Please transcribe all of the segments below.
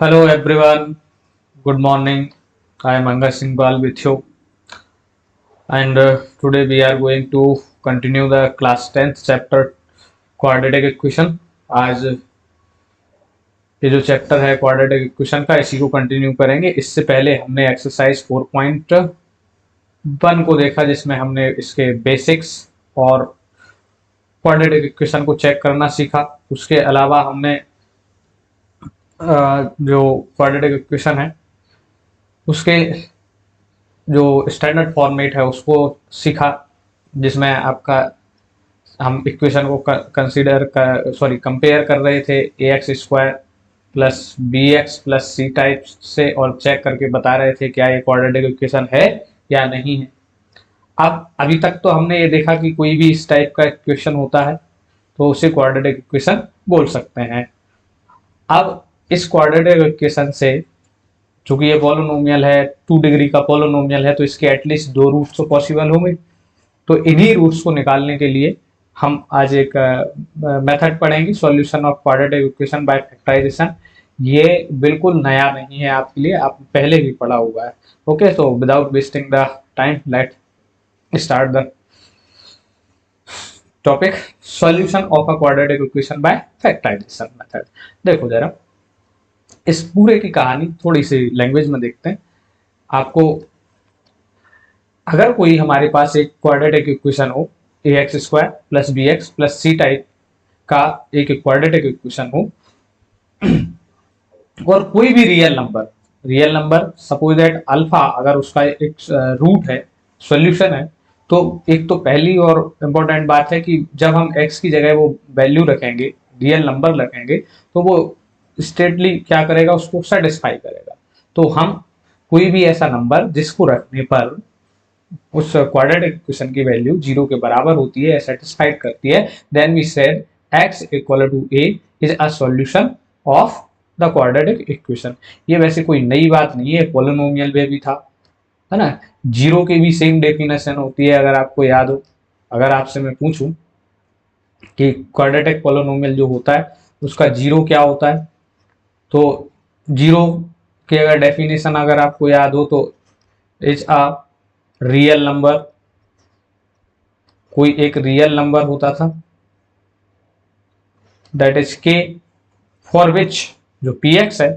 Hello everyone, good morning. I am Anga Singhbal with you, and today we are going to continue the class 10th chapter quadratic equation. आज ये जो chapter है quadratic equation का इसी को continue करेंगे। इससे पहले हमने एक्सरसाइज 4.1 को देखा जिसमें हमने इसके बेसिक्स और क्वाड्रेटिक इक्वेशन को चेक करना सीखा। उसके अलावा हमने जो क्वाड्रेटिक इक्वेशन है उसके जो स्टैंडर्ड फॉर्मेट है उसको सीखा, जिसमें आपका हम इक्वेशन को कंपेयर कर रहे थे a x square plus b x plus c type से, और चेक करके बता रहे थे क्या ये क्वाड्रेटिक इक्वेशन है या नहीं है। अब अभी तक तो हमने ये देखा कि कोई भी इस टाइप का इक्वेशन होता है तो उसे क्वाड्रेटिक इक्वेशन बोल सकते हैं। अब इस क्वाड्रेटिक इक्वेशन से, चूंकि ये पॉलिनोमियल है, 2 डिग्री का पॉलिनोमियल है, तो इसके एटलीस्ट 2 रूट्स तो पॉसिबल होंगे। तो इन्हीं रूट्स को निकालने के लिए हम आज एक मेथड पढ़ेंगे, solution of quadratic equation by factorisation. ये बिल्कुल नया नहीं है आपके लिए, आप पहले भी पढ़ा हुआ है। ओके, तो without wasting the time let start the topic, solution of a quadratic equation by factorisation method. देखो जरा इस पूरे की कहानी थोड़ी सी लैंग्वेज में देखते हैं। आपको अगर कोई हमारे पास एक क्वाड्रेटिक इक्वेशन हो, a x square plus b x plus c type का एक क्वाड्रेटिक इक्वेशन हो, और कोई भी real number suppose that alpha अगर उसका एक रूट है, सॉल्यूशन है, तो एक तो पहली और इम्पोर्टेंट बात है कि जब हम एक्स की जगह वो वैल्यू रखेंगे, रियल नंबर रखेंगे, तो वो स्ट्रेटली क्या करेगा, उसको सेटिस्फाई करेगा। तो हम कोई भी ऐसा नंबर जिसको रखने पर उस क्वाड्रेटिक इक्वेशन की वैल्यू 0 के बराबर होती है, सेटिस्फाइड करती है, then we said x equal to a is a solution of the quadratic equation. ये वैसे कोई नई बात नहीं है, पॉलिनोमियल में भी था, है ना। 0 की भी सेम डेफिनेशन होती है, अगर आपको याद हो। अगर आपसे मैं पूछूं कि क्वाड्रेटिक पॉलिनोमियल जो होता है उसका 0 क्या होता है, तो 0 की अगर डेफिनेशन अगर आपको याद हो तो इज अ रियल नंबर, कोई एक रियल नंबर होता था, दैट इज के, फॉर विच जो पी एक्स है,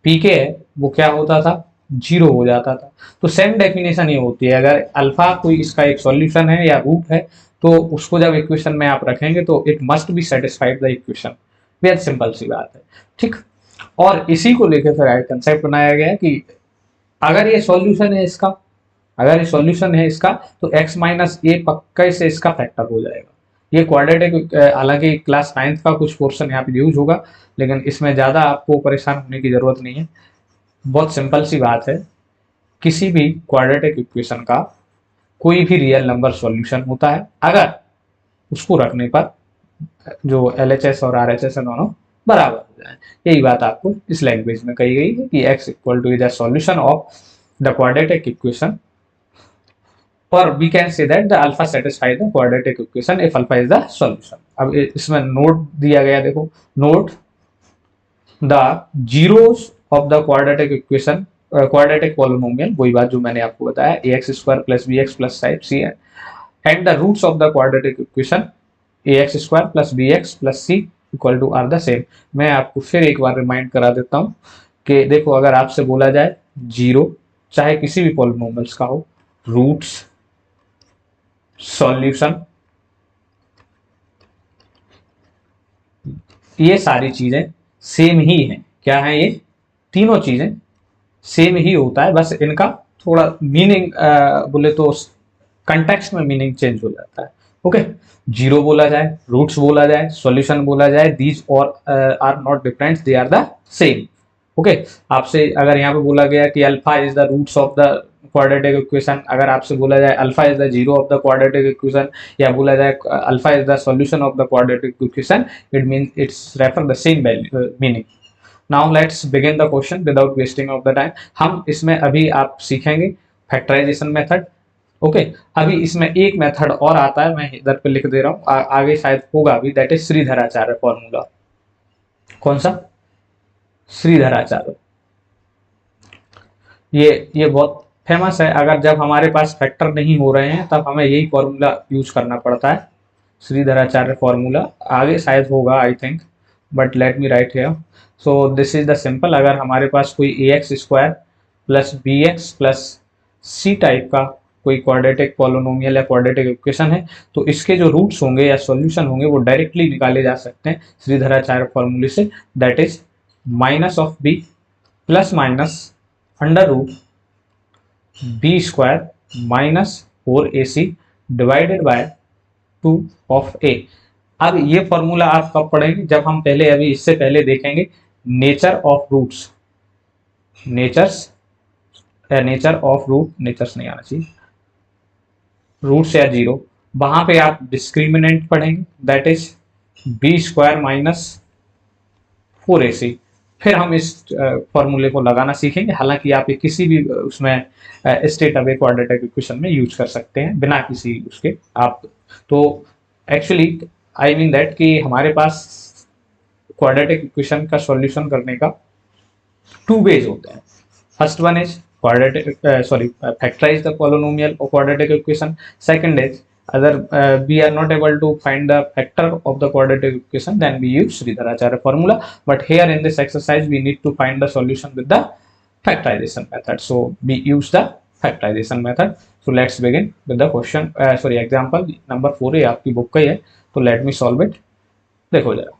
पी के है, वो क्या होता था, 0 हो जाता था। तो सेम डेफिनेशन ये होती है, अगर अल्फा कोई इसका एक सॉल्यूशन है या रूट है, तो उसको जब इक्वेशन में आप रखेंगे तो it must be satisfied the equation. Very simple सी बात है, ठीक। और इसी को लेकर फिर कंसेप्ट बनाया गया कि अगर ये सॉल्यूशन है इसका, अगर ये सॉल्यूशन है इसका, तो x माइनस ए पक्का से इसका फैक्टर हो जाएगा। ये क्वाड्रेटिक, हालांकि क्लास 9th का कुछ पोर्शन यहाँ पे यूज होगा, लेकिन इसमें ज़्यादा आपको परेशान होने की ज़रूरत नहीं है। बहुत सिंपल सी बात है, किसी भी क्वाड्रेटिक इक्वेशन का कोई भी रियल नंबर सॉल्यूशन होता है अगर उसको रखने पर जो LHS और RHS है दोनों बराबर हो जाए। यही बात आपको इस लैंग्वेज में कही गई है कि x equal two is a solution of the quadratic equation, or we can say that the alpha satisfy the quadratic equation if alpha is the solution। अब इसमें नोट दिया गया, देखो note the zeros of the quadratic equation, quadratic polynomial, वही बात जो मैंने आपको बताया, a x square plus b x plus type c and the roots of the quadratic equation a x square plus b x plus c equal to are the same. मैं आपको फिर एक बार रिमाइंड करा देता हूँ कि देखो अगर आपसे बोला जाए 0 चाहे किसी भी पॉलिनोमियल्स का हो, रूट्स, सॉल्यूशन, ये सारी चीजें सेम ही हैं। क्या है, ये तीनों चीजें सेम ही होता है, बस इनका थोड़ा मीनिंग बोले तो कंटेक्स्ट में मीनिंग चेंज हो जाता है। ओके, 0 बोला जाए, रूट्स बोला जाए, सॉल्यूशन बोला जाए, दीज और are not different, they are the same. Okay, आपसे अगर यहाँ पे बोला गया कि alpha is the roots of the quadratic equation, अगर आपसे बोला जाए alpha is the 0 of the quadratic equation, या बोला जाए alpha is the solution of the quadratic equation, it mean it's refer the same meaning. Now let's begin the question without wasting of the time. हम इसमें अभी आप सीखेंगे factorisation method. Okay, अभी इसमें एक मेथड और आता है, मैं इधर पे लिख दे रहा हूँ, आगे शायद होगा अभी, दैट इज श्रीधराचार्य फॉर्मूला। कौन सा, श्रीधराचार्य। ये बहुत फेमस है। अगर जब हमारे पास फैक्टर नहीं हो रहे हैं तब हमें यही फॉर्मूला यूज करना पड़ता है, श्रीधराचार्य फॉर्मूला। आगे शायद होगा I think, but let me write here. So this is the simple. अगर हमारे पास कोई a x square plus b x plus c type का कोई क्वाड्रेटिक पॉलिनोमियल या क्वाड्रेटिक इक्वेशन है, तो इसके जो रूट्स होंगे या सॉल्यूशन होंगे वो डायरेक्टली निकाले जा सकते हैं श्रीधराचार्य फॉर्मूले से। That is minus of b plus minus under root b square minus 4ac divided by 2 of a. अब ये फॉर्मूला आप कब पढ़ेंगे? जब हम पहले अभी इससे पहले देखेंगे nature of roots, nature of root, natures नहीं आना चाहिए, रूट्स या जीरो, वहां पे आप डिस्क्रिमिनेंट पढ़ेंगे, that is B square minus 4ac। फिर हम इस फॉर्मूले को लगाना सीखेंगे। हालांकि आप ये किसी भी उसमें स्टेट अवे क्वाड्रेटिक इक्वेशन में यूज कर सकते हैं बिना किसी उसके। आप तो एक्चुअली आई मीन दैट कि हमारे पास क्वाड्रेटिक इक्वेशन का सॉल्यूशन करने का 2 वेज होते हैं। First one is factorize the polynomial or quadratic equation. Second is other we are not able to find the factor of the quadratic equation, then we use Sridharacharya formula. But here in this exercise we need to find the solution with the factorization method. So we use the factorization method. So let's begin with the question, example number 4 है आपकी book का ही है, तो let me solve it. देखो जरा,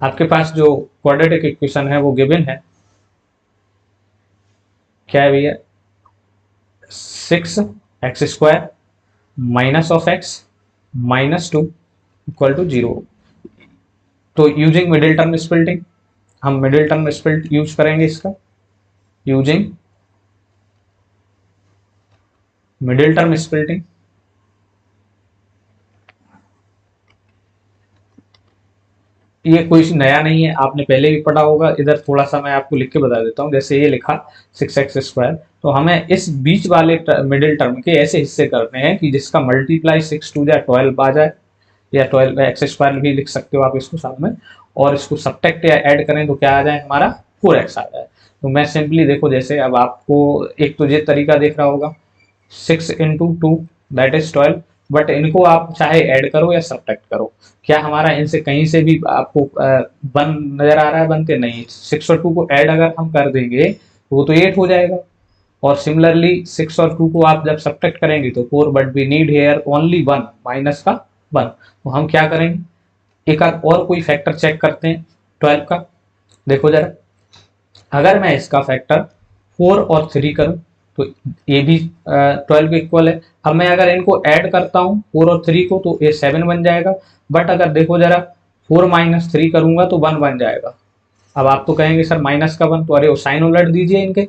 आपके पास जो क्वाड्रेटिक इक्वेशन है वो गिवन है, क्या है भैया? 6x square minus of x minus 2 equal to 0। तो यूजिंग मिडिल टर्म स्प्लिटिंग, हम मिडिल टर्म स्प्लिट यूज करेंगे इसका, यूजिंग मिडिल टर्म स्प्लिटिंग। ये कोई नया नहीं है, आपने पहले भी पढ़ा होगा। इधर थोड़ा सा मैं आपको लिख के बता देता हूँ। जैसे ये लिखा 6x स्क्वायर, तो हमें इस बीच वाले मिडिल टर्म के ऐसे हिस्से करने हैं कि जिसका मल्टीप्लाई 6 2 या 12 आ जाए, या 12x स्क्वायर भी लिख सकते हो आप इसको साथ में, और इसको सब्ट्रैक्ट या ऐड करें तो क्या आ जाए हमारा 4x आ जाए। तो मैं सिंपली देखो, जैसे अब आपको एक तो ये तरीका देख रहा होगा 6 इंटू 2 दैट इज 12, बट इनको आप चाहे ऐड करो या सब्ट्रैक्ट करो, क्या हमारा इनसे कहीं से भी आपको 1 नजर आ रहा है? बनते नहीं। 6 और 2 को ऐड अगर हम कर देंगे तो वो तो 8 हो जाएगा, और सिमिलरली 6 और 2 को आप जब सब्ट्रैक्ट करेंगे तो 4, but we need here only 1, minus का 1। तो हम क्या करेंगे, एक और कोई फैक्टर चेक करते हैं 12 का। देखो जरा, अगर मैं इसका फैक्टर 4 और 3 करूं तो ये भी 12 के इक्वल है। अब मैं अगर इनको ऐड करता हूं 4 और 3 को तो ये 7 बन जाएगा, बट अगर देखो जरा 4 माइनस 3 करूंगा तो 1 बन जाएगा। अब आप तो कहेंगे सर माइनस का 1, तो अरे वो साइन उलट दीजिए इनके।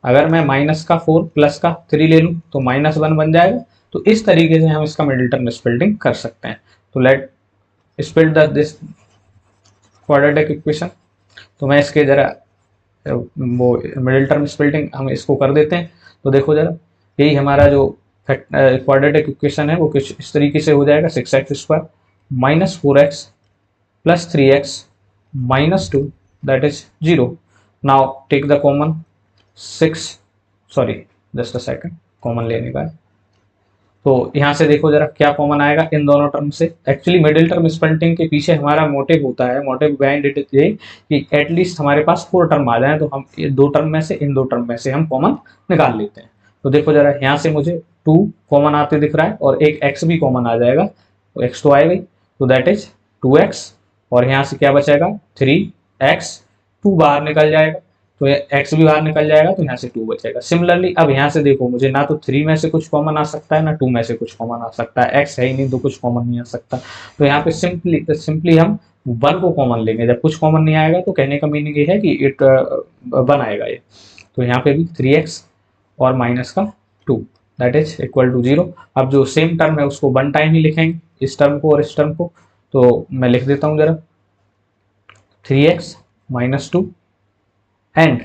अगर मैं माइनस का 4 प्लस का 3 ले लूं तो माइनस 1 बन जाएगा। तो इस तरीके से हम इसका मिडिल टर्म स्प्लिटिंग कर सकते हैं। तो let split this quadratic equation. तो मैं इसके जरा वो मिडिल टर्म स्प्लिटिंग हम इसको कर देते हैं। तो देखो जरा, यही हमारा जो क्वाड्रेटिक इक्वेशन है वो कुछ इस तरीके से हो जाएगा, 6x square minus 4x plus 3x minus 2 that is 0। Now take the common 6, sorry just a second, common लेने का है। तो यहाँ से देखो जरा क्या कॉमन आएगा इन दोनों टर्म से। एक्चुअली मिडिल टर्म स्प्लिटिंग के पीछे हमारा मोटिव होता है, मोटिव बिहाइंड इट इज ये कि एटलीस्ट हमारे पास 4 टर्म आ जाए, तो हम इन 2 टर्म में से हम कॉमन निकाल लेते हैं। तो देखो जरा, यहाँ से मुझे 2 कॉमन आते दिख रहा है और एक x भी कॉमन आ जाएगा, तो x तो आएगा ही, तो दैट इज 2x, और यहाँ से क्या बचेगा 3x, 2 बाहर निकल जाएगा तो x भी बाहर निकल जाएगा, तो यहाँ से 2 बचेगा। सिमिलरली अब यहाँ से देखो, मुझे ना तो 3 में से कुछ कॉमन आ सकता है ना 2 में से कुछ कॉमन आ सकता है, x है ही नहीं तो कुछ कॉमन नहीं आ सकता। तो यहाँ पे सिंपली हम 1 को कॉमन लेंगे। जब कुछ कॉमन नहीं आएगा तो कहने का मीनिंग ये है कि 1 आएगा ये। तो यहाँ पे भी 3x और माइनस का 2 दैट इज इक्वल टू 0। अब जो सेम टर्म है उसको 1 टाइम ही लिखेंगे, इस टर्म को और इस टर्म को। तो मैं लिख देता हूँ जरा, 3x माइनस 2 एंड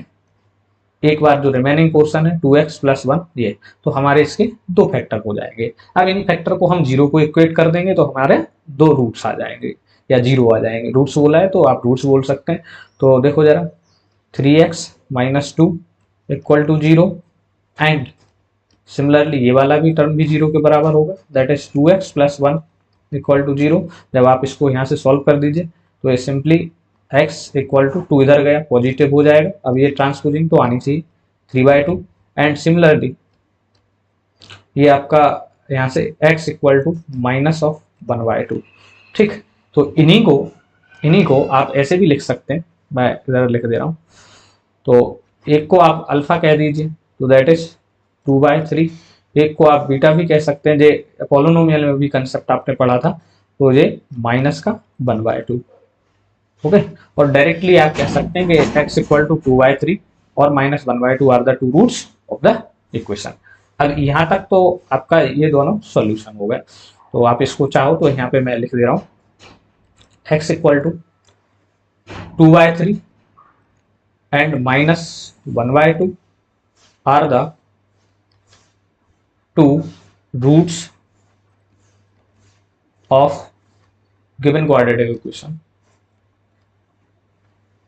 एक बार जो रिमेनिंग पोर्शन है 2x प्लस 1, ये तो हमारे इसके 2 फैक्टर हो जाएंगे। अब इन फैक्टर को हम 0 को इक्वेट कर देंगे तो हमारे 2 रूट्स आ जाएंगे। या 0 आ जाएंगे। रूट्स बोला है तो आप रूट्स बोल सकते हैं। तो देखो जरा, 3x minus 2 equal to 0 and similarly ये वाला भी टर्म भी 0 के बराबर होगा, that is 2x plus 1 equal to 0। जब आप इसको यहाँ से सॉल्व कर दीजिए तो ये सिंपली x इक्वल टू 2 इधर गया पॉजिटिव हो जाएगा। अब ये ट्रांसपोजिंग तो आनी चाहिए 3/2 एंड सिमिलरली ये आपका यहाँ से x equal to minus of 1/2। ठीक, तो इन्हीं को आप ऐसे भी लिख सकते हैं, मैं इधर लिख दे रहा हूँ। तो एक को आप अल्फा कह दीजिए तो दैट इज 2/3, एक को आप बीटा भी कह सकते हैं, जो पॉलिनोमियल में भी कंसेप्ट आपने पढ़ा था, तो ये माइनस का 1/2। ओके, और डायरेक्टली आप कह सकते हैं कि x इक्वल टू 2/3 और minus 1/2 are the two roots of the equation. अब यहाँ तक तो आपका ये दोनों सॉल्यूशन हो गए। तो आप इसको चाहो तो यहाँ पे मैं लिख दे रहा हूँ x equal to 2/3 and minus 1/2 are the two roots of given quadratic equation।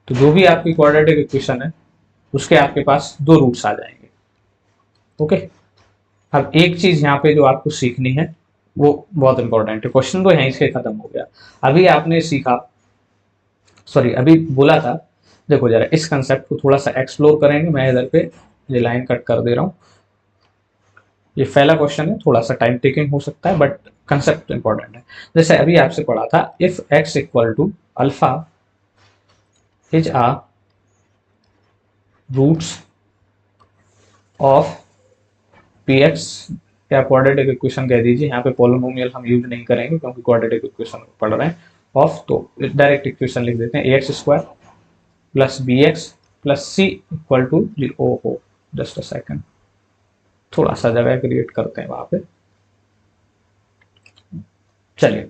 तो जो भी आपकी क्वाड्रेटिक इक्वेशन है उसके आपके पास दो रूट्स आ जाएंगे। ओके, अब एक चीज यहाँ पे जो आपको सीखनी है वो बहुत इंपॉर्टेंट है। क्वेश्चन तो यहीं से खत्म हो गया। अभी आपने सीखा, सॉरी अभी बोला था, देखो जरा इस कंसेप्ट को थोड़ा सा एक्सप्लोर करेंगे। मैं इधर पे ये लाइन कट कर दे रहा हूँ। ये पहला क्वेश्चन है, थोड़ा सा टाइम टेकिंग हो सकता है बट कंसेप्ट इंपॉर्टेंट है। जैसे अभी आपसे पढ़ा था, if x equal to alpha is a roots of px, या क्वाड्रेटिक इक्वेशन कह दीजिए, यहाँ पे पॉलिनोमियल हम यूज नहीं करेंगे क्योंकि क्वाड्रेटिक इक्वेशन पढ़ रहे हैं ऑफ, तो डायरेक्ट इक्वेशन लिख देते हैं ax square plus bx plus c equal to 0। ओहो, जस्ट अ सेकंड, थोड़ा सा जगह क्रिएट करते हैं वहां पे। चलिए,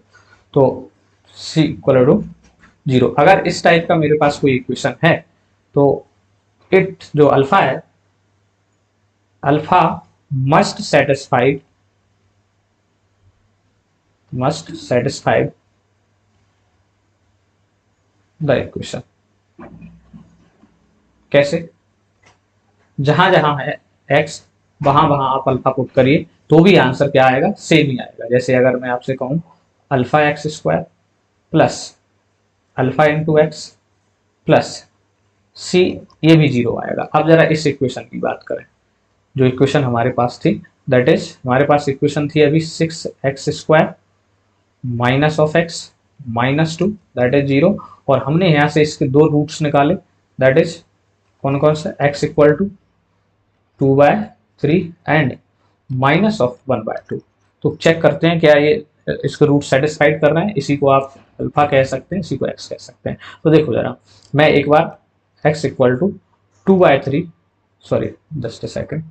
तो c इक्वल टू 0। अगर इस टाइप का मेरे पास कोई इक्वेशन है तो इट जो अल्फा है, alpha must satisfied the equation. कैसे? जहां जहां है x वहां वहां आप अल्फा पुट करिए तो भी आंसर क्या आएगा? सेम ही आएगा। जैसे अगर मैं आपसे कहूं alpha x square plus alpha into x plus c, ये भी 0 आएगा। अब जरा इस इक्वेशन की बात करें, जो इक्वेशन हमारे पास थी, दैट इज हमारे पास इक्वेशन थी अभी 6x square minus of x minus 2 that is 0, और हमने यहाँ से इसके दो रूट्स निकाले, दैट इज कौन कौन सा? x equal to 2/3 and minus of 1/2। तो चेक करते हैं क्या ये इसके रूट सेटिस्फाइड कर रहे हैं। इसी को आप अल्फा कह सकते हैं, इसी को x कह सकते हैं। तो देखो जरा, मैं एक बार x equal to 2/3, sorry just a second,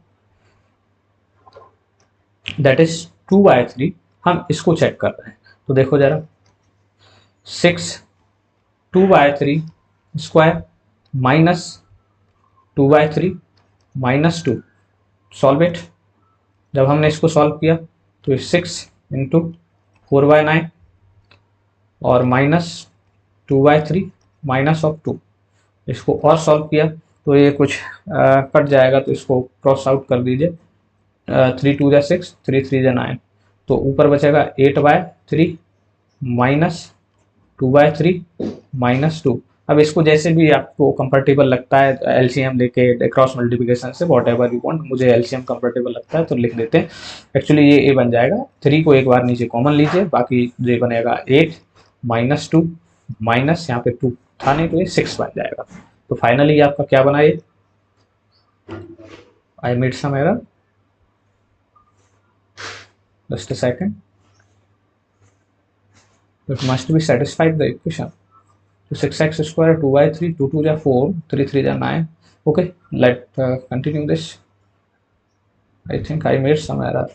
that is 2/3, हम इसको चेक कर रहे हैं। तो देखो जरा, 6 2/3 square minus 2/3 minus 2, solve it. जब हमने इसको सॉल्व किया तो 6 इंटू 4/9 और माइनस 2/3 माइनस ऑफ 2, इसको और सॉल्व किया तो ये कुछ कट जाएगा, तो इसको क्रॉस आउट कर दीजिए। 3 2 6, 3 3 9, तो ऊपर बचेगा 8/3 माइनस 2/3 माइनस 2। अब इसको जैसे भी आपको कंफर्टेबल लगता है एलसीएम लेके क्रॉस मल्टीप्लिकेशन से, वॉट एवर यू वांट, मुझे एलसीएम कंफर्टेबल लगता है तो लिख देते हैं। एक्चुअली ये ए बन जाएगा, 3 को एक बार नीचे कॉमन लीजिए, बाकी ये बनेगा 8 माइनस 2 माइनस, यहाँ पे 2 था नहीं तो ये 6 बन जाएगा। तो फाइनली आपका क्या बना? ये I made some error, just a second, it must be satisfied the equation. So 6x square 2/3, 2 2 is 4, 3 3 is 9. Okay, let continue this. I think I made some error.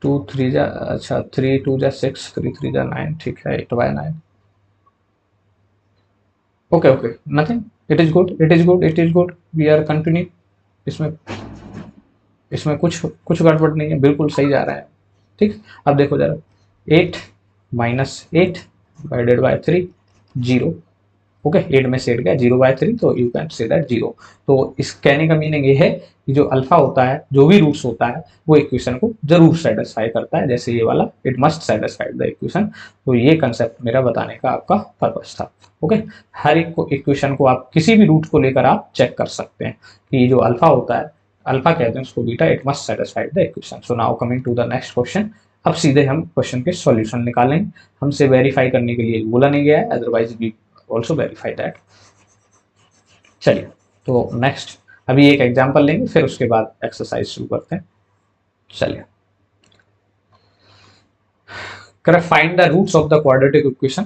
2 3 जा, अच्छा 3 2 जा 6, 3 3 जा 9, ठीक है 8/9. Okay, okay, nothing. It is good. It is good. It is good. We are continuing. इसमें इसमें कुछ कुछ गड़बड़ नहीं है, बिल्कुल सही जा रहा है। ठीक, अब देखो जरा, 8 माइनस 8 डिवाइडेड बाय 3 0। ओके, 8 में से 8 गया, 0/3, तो यू कैन से दैट 0। तो इस कहने का मीनिंग ये है कि जो अल्फा होता है, जो भी रूट्स होता है, वो इक्वेशन को जरूर सेटिस्फाई करता है, जैसे ये वाला it must satisfy the equation. तो ये कंसेप्ट मेरा बताने का आपका पर्पस था। ओके, हर एक को इक्वेशन को आप किसी भी रूट को लेकर आप चेक कर सकते हैं कि जो अल्फा होता है, अल्फा कहते हैं उसको beta, it must satisfy the equation. So now coming to the next question. अब सीधे हम क्वेश्चन के सॉल्यूशन निकालेंगे। हमसे वेरीफाई करने के लिए बोला नहीं गया है, otherwise we also verify that. चलिए, तो नेक्स्ट अभी एक एग्जांपल लेंगे, फिर उसके बाद एक्सरसाइज शुरू करते हैं। चलिए, correct, find the roots of the quadratic equation.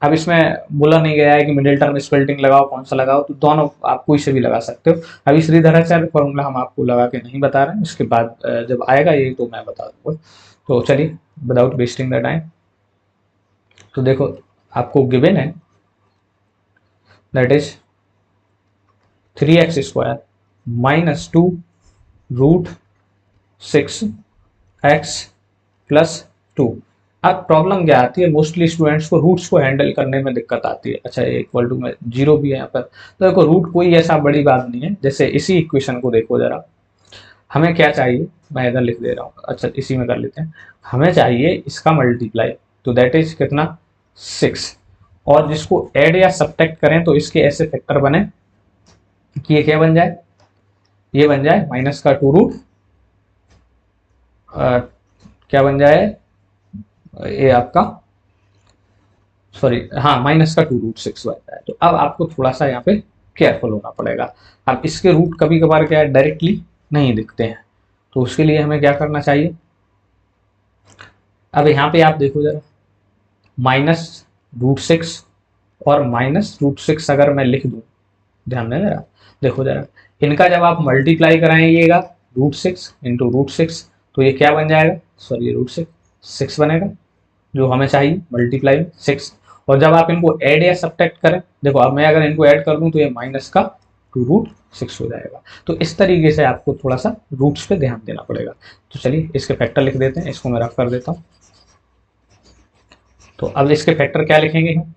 अब इसमें बोला नहीं गया है कि मिडिल टर्म स्प्लिटिंग लगाओ, कौन सा लगाओ, तो दोनों आप कोई से भी लगा सकते हो। अभी श्रीधराचार्य फॉर्मूला हम आपको लगा के नहीं बता रहे हैं, इसके बाद जब आएगा ये तो मैं बता दूंगा। तो चलिए, विदाउट वेस्टिंग द टाइम, तो देखो आपको गिवन है that is 3x² minus 2 root 6x plus 2। अब प्रॉब्लम क्या आती है, मोस्टली स्टूडेंट्स को रूट्स को हैंडल करने में दिक्कत आती है। अच्छा, ये इक्वल टू में 0 भी है यहाँ पर, तो देखो रूट कोई ऐसा बड़ी बात नहीं है। जैसे इसी इक्वेशन को देखो जरा, हमें क्या चाहिए, मैं इधर लिख दे रहा हूँ, अच्छा इसी में कर लेते हैं। हमें चाहिए इसका मल्टीप्लाई, तो दैट इज कितना, 6। और जिसको ऐड या सब्ट्रैक्ट करें तो इसके ऐसे फैक्टर बने कि ये क्या बन जाए, ये बन जाए माइनस का 2 रूट, क्या बन जाए ये आपका, सॉरी हाँ, माइनस का 2 रूट 6 बन जाए। तो अब आपको थोड़ा सा यहाँ पे केयरफुल होना पड़ेगा। अब इसके रूट कभी कभार क्या है, डायरेक्टली नहीं दिखते हैं, तो उसके लिए हमें क्या करना चाहिए। अब यहाँ पे आप देखो जरा, माइनस रूट 6 और माइनस रूट 6 अगर मैं लिख दूं, ध्यान दें जरा, देखो जरा, इनका जब आप मल्टीप्लाई कराएंगेगा रूट 6 इंटू रूट 6, तो ये क्या बन जाएगा, सॉरी रूट 6 बनेगा, जो हमें चाहिए मल्टीप्लाई में 6। और जब आप इनको ऐड या सब्ट्रैक्ट करें, देखो अब मैं अगर इनको ऐड कर दूं तो ये माइनस का 2 रूट 6 हो जाएगा। तो इस तरीके से आपको थोड़ा सा रूट्स पे ध्यान देना पड़ेगा। तो चलिए इसके फैक्टर लिख देते हैं, इसको मैं रफ कर देता हूँ। तो अब इसके फैक्टर क्या लिखेंगे हम,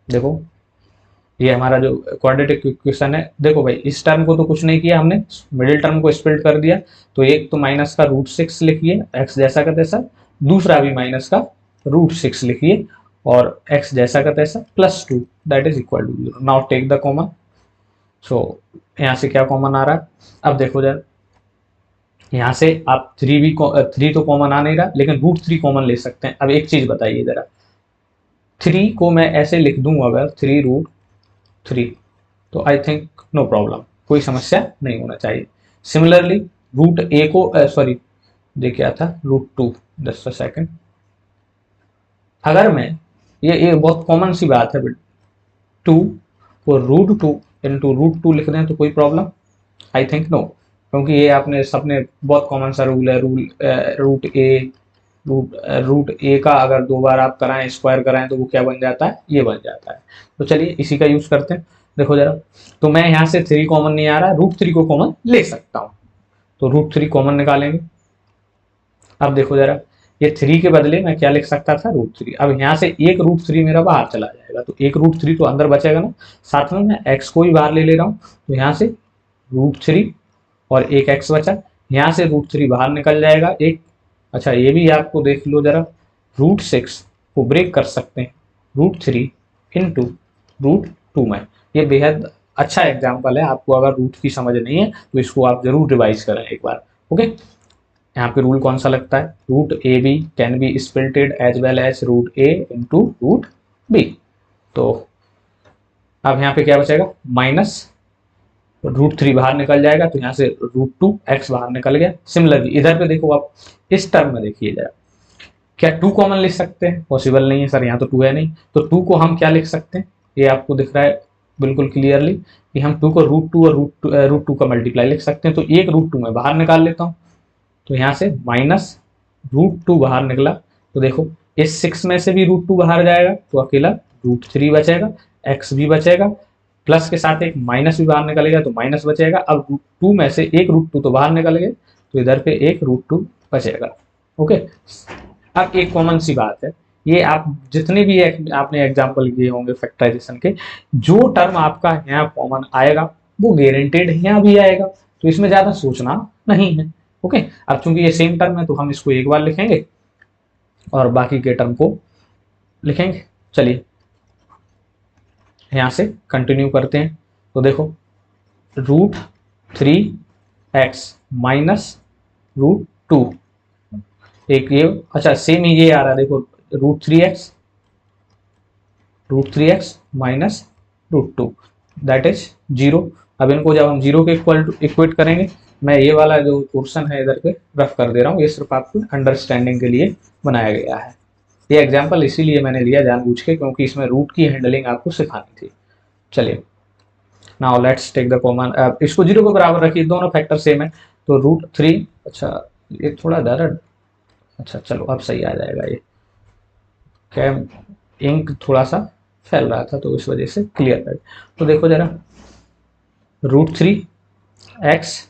देखो ये हमारा जो क्वाड्रेटिक इक्वेशन है, देखो भाई इस टर्म को तो कुछ नहीं किया हमने, मिडिल टर्म को स्प्लिट कर दिया। तो एक तो माइनस का रूट 6 लिखिए एक्स जैसा का तैसा, दूसरा भी माइनस का रूट 6 लिखिए और एक्स जैसा का तैसा plus 2 that is equal to 0। Now take the common. So यहाँ से क्या कॉमन आ रहा है, अब देखो जरा, यहाँ से आप 3 तो कॉमन आ नहीं रहा, लेकिन रूट 3 कॉमन ले सकते हैं। अब एक चीज बताइए जरा, 3 को मैं ऐसे लिख दूं अगर 3 रूट 3, तो आई थिंक नो प्रॉब्लम, कोई समस्या नहीं होना चाहिए। सिमिलरली रूट ए को, सॉरी ये क्या था, रूट 2, जस्ट अ सेकंड, अगर मैं ये बहुत कॉमन सी बात है, 2 को रूट 2 इंटू रूट 2 लिख दें तो कोई प्रॉब्लम, आई थिंक नो, क्योंकि ये आपने सबने बहुत कॉमन सा रूल है, रूट ए का अगर 2 बार आप कराएं, स्क्वायर कराएं, तो वो क्या बन जाता है, ये बन जाता है। तो चलिए इसी का यूज करते हैं। देखो जरा, तो मैं यहाँ से 3 कॉमन नहीं आ रहा, रूट 3 को कॉमन ले सकता हूँ, तो रूट 3 कॉमन निकालेंगे। अब देखो जरा, ये 3 के बदले मैं क्या लिख सकता था, रूट 3। अब यहाँ से एक रूट 3 मेरा बाहर चला जाएगा, तो एक रूट 3 तो अंदर बचेगा ना, साथ में मैं एक्स को ही बाहर ले रहा हूँ, तो यहाँ से रूट 3 और एक एक्स बचा, यहाँ से रूट 3 बाहर निकल जाएगा एक। अच्छा ये भी आपको देख लो जरा, रूट 6 को ब्रेक कर सकते हैं रूट 3 इंटू रूट 2 में। ये बेहद अच्छा एग्जाम्पल है, आपको अगर रूट की समझ नहीं है तो इसको आप जरूर रिवाइज करें एक बार। ओके, यहाँ पे रूल कौन सा लगता है, root A B can be splitted as well as root A into root B. तो अब यहाँ पे क्या बचेगा, माइनस रूट 3 बाहर निकल जाएगा, तो यहाँ से रूट 2 एक्स बाहर निकल गया। सिमिलरली इधर पे देखो, आप इस टर्म में देखिए जरा, क्या 2 कॉमन लिख सकते हैं, पॉसिबल नहीं है सर, यहाँ तो 2 है नहीं, तो 2 को हम क्या लिख सकते हैं, ये आपको दिख रहा है बिल्कुल क्लियरली कि हम 2 को रूट 2 और रूट 2 का मल्टीप्लाई लिख सकते हैं। तो एक रूट 2 में बाहर निकाल लेता हूँ, तो यहाँ से माइनस रूट 2 बाहर निकला, तो देखो इस 6 में से भी रूट 2 बाहर जाएगा, तो अकेला रूट 3 बचेगा, एक्स भी बचेगा, प्लस के साथ एक माइनस भी बाहर निकलेगा तो माइनस बचेगा। अब रूट 2 में से एक रूट 2 तो बाहर निकल गए, तो इधर पे एक रूट 2 बचेगा। ओके, अब एक कॉमन सी बात है, ये आप जितने भी आपने एग्जाम्पल किए होंगे फैक्टराइजेशन के, जो टर्म आपका यहाँ कॉमन आएगा वो गारंटेड यहाँ भी आएगा, तो इसमें ज़्यादा सोचना नहीं है। ओके, अब चूंकि ये सेम टर्म है तो हम इसको एक बार लिखेंगे और बाकी के टर्म को लिखेंगे। चलिए यहाँ से कंटिन्यू करते हैं। तो देखो √3x माइनस √2, एक ये, अच्छा सेम ही ये आ रहा है, देखो √3x माइनस √2 दैट इज 0। अब इनको जब हम 0 के इक्वल टू इक्वेट करेंगे, मैं ये वाला जो पोर्शन है इधर पे रफ कर दे रहा हूँ, ये सिर्फ आपको अंडरस्टैंडिंग के लिए बनाया गया है। ये एग्जाम्पल इसीलिए मैंने लिया जानबूझ के, क्योंकि इसमें रूट की हैंडलिंग आपको सिखानी थी। चलिए now let's take the common, इसको 0 के बराबर रखिए, दोनों फैक्टर सेम है, तो √3, अच्छा ये थोड़ा दर्द, अच्छा चलो अब सही आ जाएगा। ये क्या, इंक थोड़ा सा फैल रहा था तो इस वजह से क्लियर कर। तो देखो जरा, √3x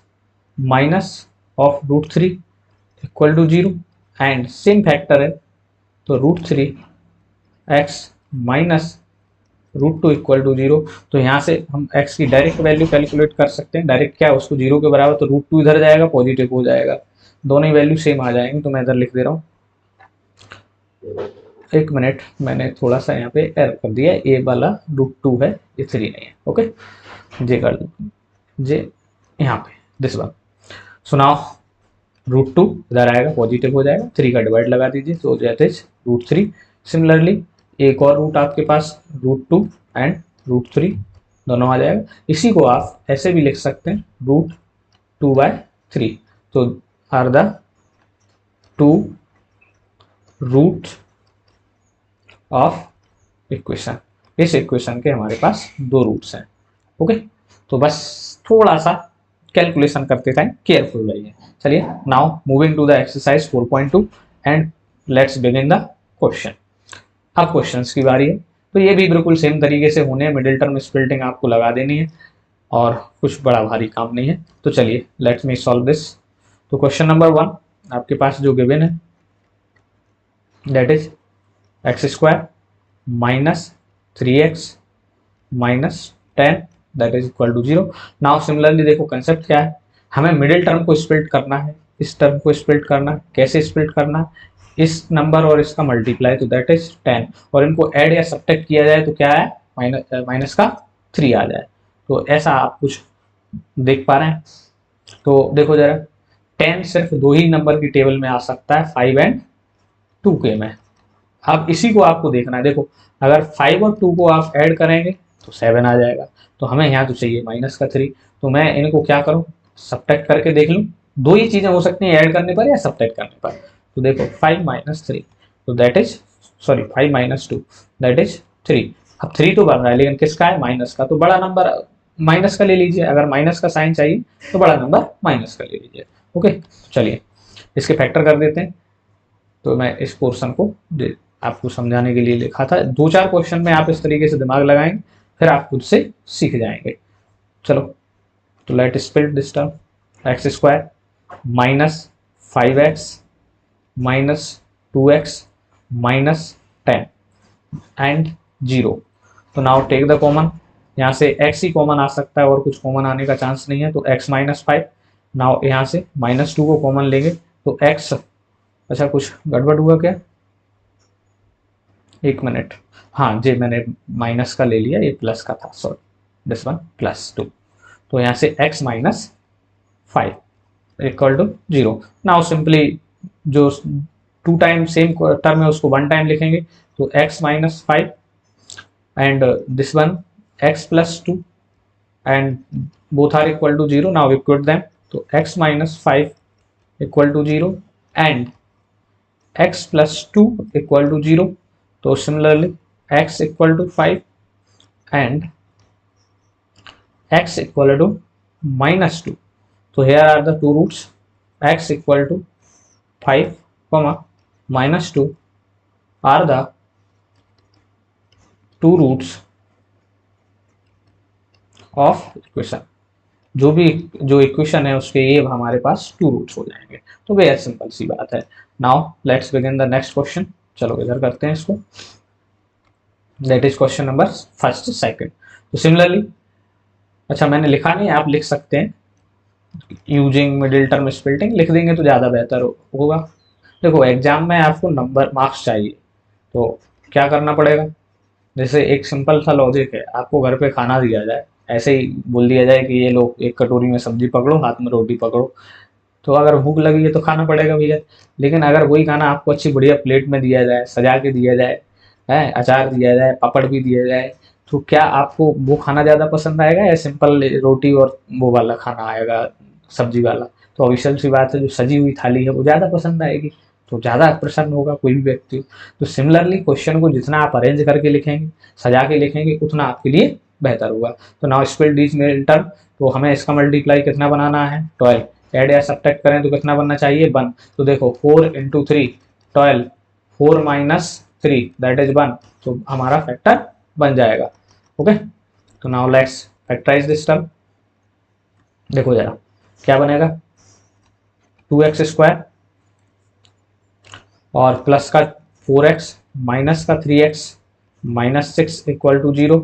minus of √3 equal to 0 and same factor है, तो √3x माइनस √2 इक्वल टू 0। तो यहाँ से हम x की डायरेक्ट वैल्यू कैलकुलेट कर सकते हैं। डायरेक्ट क्या है, उसको 0 के बराबर, तो √2 इधर जाएगा पॉजिटिव हो जाएगा, दोनों ही वैल्यू सेम आ जाएंगे। तो मैं इधर लिख दे रहा हूँ, एक मिनट, मैंने थोड़ा सा यहाँ पे एरर कर दिया, ये वाला √2 है, ये 3 नहीं है। ओके, जे कर जे यहाँ पे दिस वन, सुनाओ √2 इधर आएगा पॉजिटिव हो जाएगा, 3 का डिवाइड लगा दीजिए तो दैट इज √3। सिमिलरली एक और रूट आपके पास √2 एंड √3 दोनों आ जाएगा। इसी को आप ऐसे भी लिख सकते हैं √2/3, तो are the 2 root of equation. इस इक्वेशन के हमारे पास 2 रूट्स हैं। ओके, तो बस थोड़ा सा कैलकुलेशन करते टाइम केयरफुल रहिए। चलिए now moving to the exercise 4.2 and let's begin the question. अब क्वेश्चंस की बारी है, तो ये भी बिल्कुल सेम तरीके से होने हैं, मिडिल टर्म स्प्लिटिंग आपको लगा देनी है और कुछ बड़ा भारी काम नहीं है। तो चलिए लेट्स मी सॉल्व दिस। तो क्वेश्चन नंबर 1 आपके पास जो गिवन है that is x² minus 3x minus 10 that is equal to 0। Now similarly देखो कंसेप्ट क्या है, हमें मिडिल टर्म को स्प्लिट करना है, इस टर्म को स्प्लिट करना है। कैसे स्प्लिट करना है, इस नंबर और इसका मल्टीप्लाई, तो दैट इज 10, और इनको ऐड या सब्ट्रैक्ट किया जाए तो क्या है, माइनस का 3 आ जाए। तो ऐसा आप कुछ देख पा रहे हैं। तो देखो जरा, 10 सिर्फ 2 ही नंबर की टेबल में आ सकता है, 5 एंड 2 के में। अब इसी को आपको देखना है, देखो अगर 5 और 2 को आप ऐड करेंगे तो 7 आ जाएगा, तो हमें यहाँ तो चाहिए माइनस का 3। तो मैं इनको क्या करूँ, सब्ट्रैक्ट करके देख लूँ। 2 ही चीज़ें हो सकती हैं, ऐड करने पर या सब्ट्रैक्ट करने पर। तो देखो 5 माइनस 3, तो that is, sorry 5 minus 2 that is 3। अब 3 तो बन रहा है लेकिन किसका है, माइनस का, तो बड़ा नंबर माइनस का ले लीजिए। अगर माइनस का साइन चाहिए तो बड़ा नंबर माइनस का ले लीजिए। ओके, चलिए इसके फैक्टर कर देते हैं। तो मैं इस पोर्शन को आपको समझाने के लिए लिखा था, 2-4 क्वेश्चन में आप इस तरीके से दिमाग लगाएंगे, फिर आप खुद से सीख जाएंगे। चलो तो let split this term, x² minus 5x minus 2x minus 10 and 0। तो नाउ टेक द कॉमन, यहाँ से x ही कॉमन आ सकता है और कुछ कॉमन आने का चांस नहीं है, तो x माइनस 5। नाउ यहाँ से -2 को कॉमन लेंगे तो x, अच्छा कुछ गड़बड़ हुआ क्या, एक मिनट, हाँ जी मैंने माइनस का ले लिया, ये प्लस का था, सॉरी दिस वन +2। तो यहाँ से x minus 5 equal to 0। Now simply जो 2 टाइम सेम टर्म है उसको 1 टाइम लिखेंगे, तो x minus 5 and this one x plus 2 and both are equal to 0। Now equate them, तो x minus 5 equal to 0 and x plus 2 equal to 0। तो similarly x equal to 5 and x equal to -2। तो here are the two roots, x equal to 5, -2 are the two roots of equation, जो equation है उसके ये हमारे पास 2 roots हो जाएंगे। तो बेहद सिंपल सी बात है। Now let's begin the next question. चलो इधर करते हैं इसको, that is question number first second. तो सिमिलरली, अच्छा मैंने लिखा नहीं, आप लिख सकते हैं, यूजिंग मिडिल टर्म स्प्लिटिंग लिख देंगे तो ज़्यादा बेहतर होगा। देखो एग्जाम में आपको नंबर मार्क्स चाहिए, तो क्या करना पड़ेगा, जैसे एक सिंपल सा लॉजिक है, आपको घर पे खाना दिया जाए, ऐसे ही बोल दिया जाए कि ये लो एक कटोरी में सब्जी पकड़ो, हाथ में रोटी पकड़ो, तो अगर भूख लगी है तो खाना पड़ेगा भैया। लेकिन अगर वही खाना आपको अच्छी बढ़िया प्लेट में दिया जाए, सजा के दिया जाए, है अचार दिया जाए, पापड़ भी दिया जाए, तो क्या आपको वो खाना ज़्यादा पसंद आएगा या सिंपल रोटी और वो वाला खाना आएगा, सब्जी वाला? तो ऑब्वियस सी बात है, जो सजी हुई थाली है वो ज़्यादा पसंद आएगी, तो ज़्यादा प्रसन्न होगा कोई भी व्यक्ति। तो सिमिलरली क्वेश्चन को जितना आप अरेंज करके लिखेंगे, सजा के लिखेंगे, उतना आपके लिए बेहतर होगा। तो नाउ स्पेल डीज मिडिल टर्म, तो हमें इसका मल्टीप्लाई कितना बनाना है, 12। ऐड या सब्ट्रैक्ट करें तो कितना बनना चाहिए, 1। तो देखो 4 इंटू 3 12, 4 माइनस 3 दैट इज 1, तो हमारा फैक्टर बन जाएगा। ओके, तो now let's factorise this term. देखो जरा क्या बनेगा, 2x² और प्लस का 4x माइनस का 3x minus 6 equal to 0।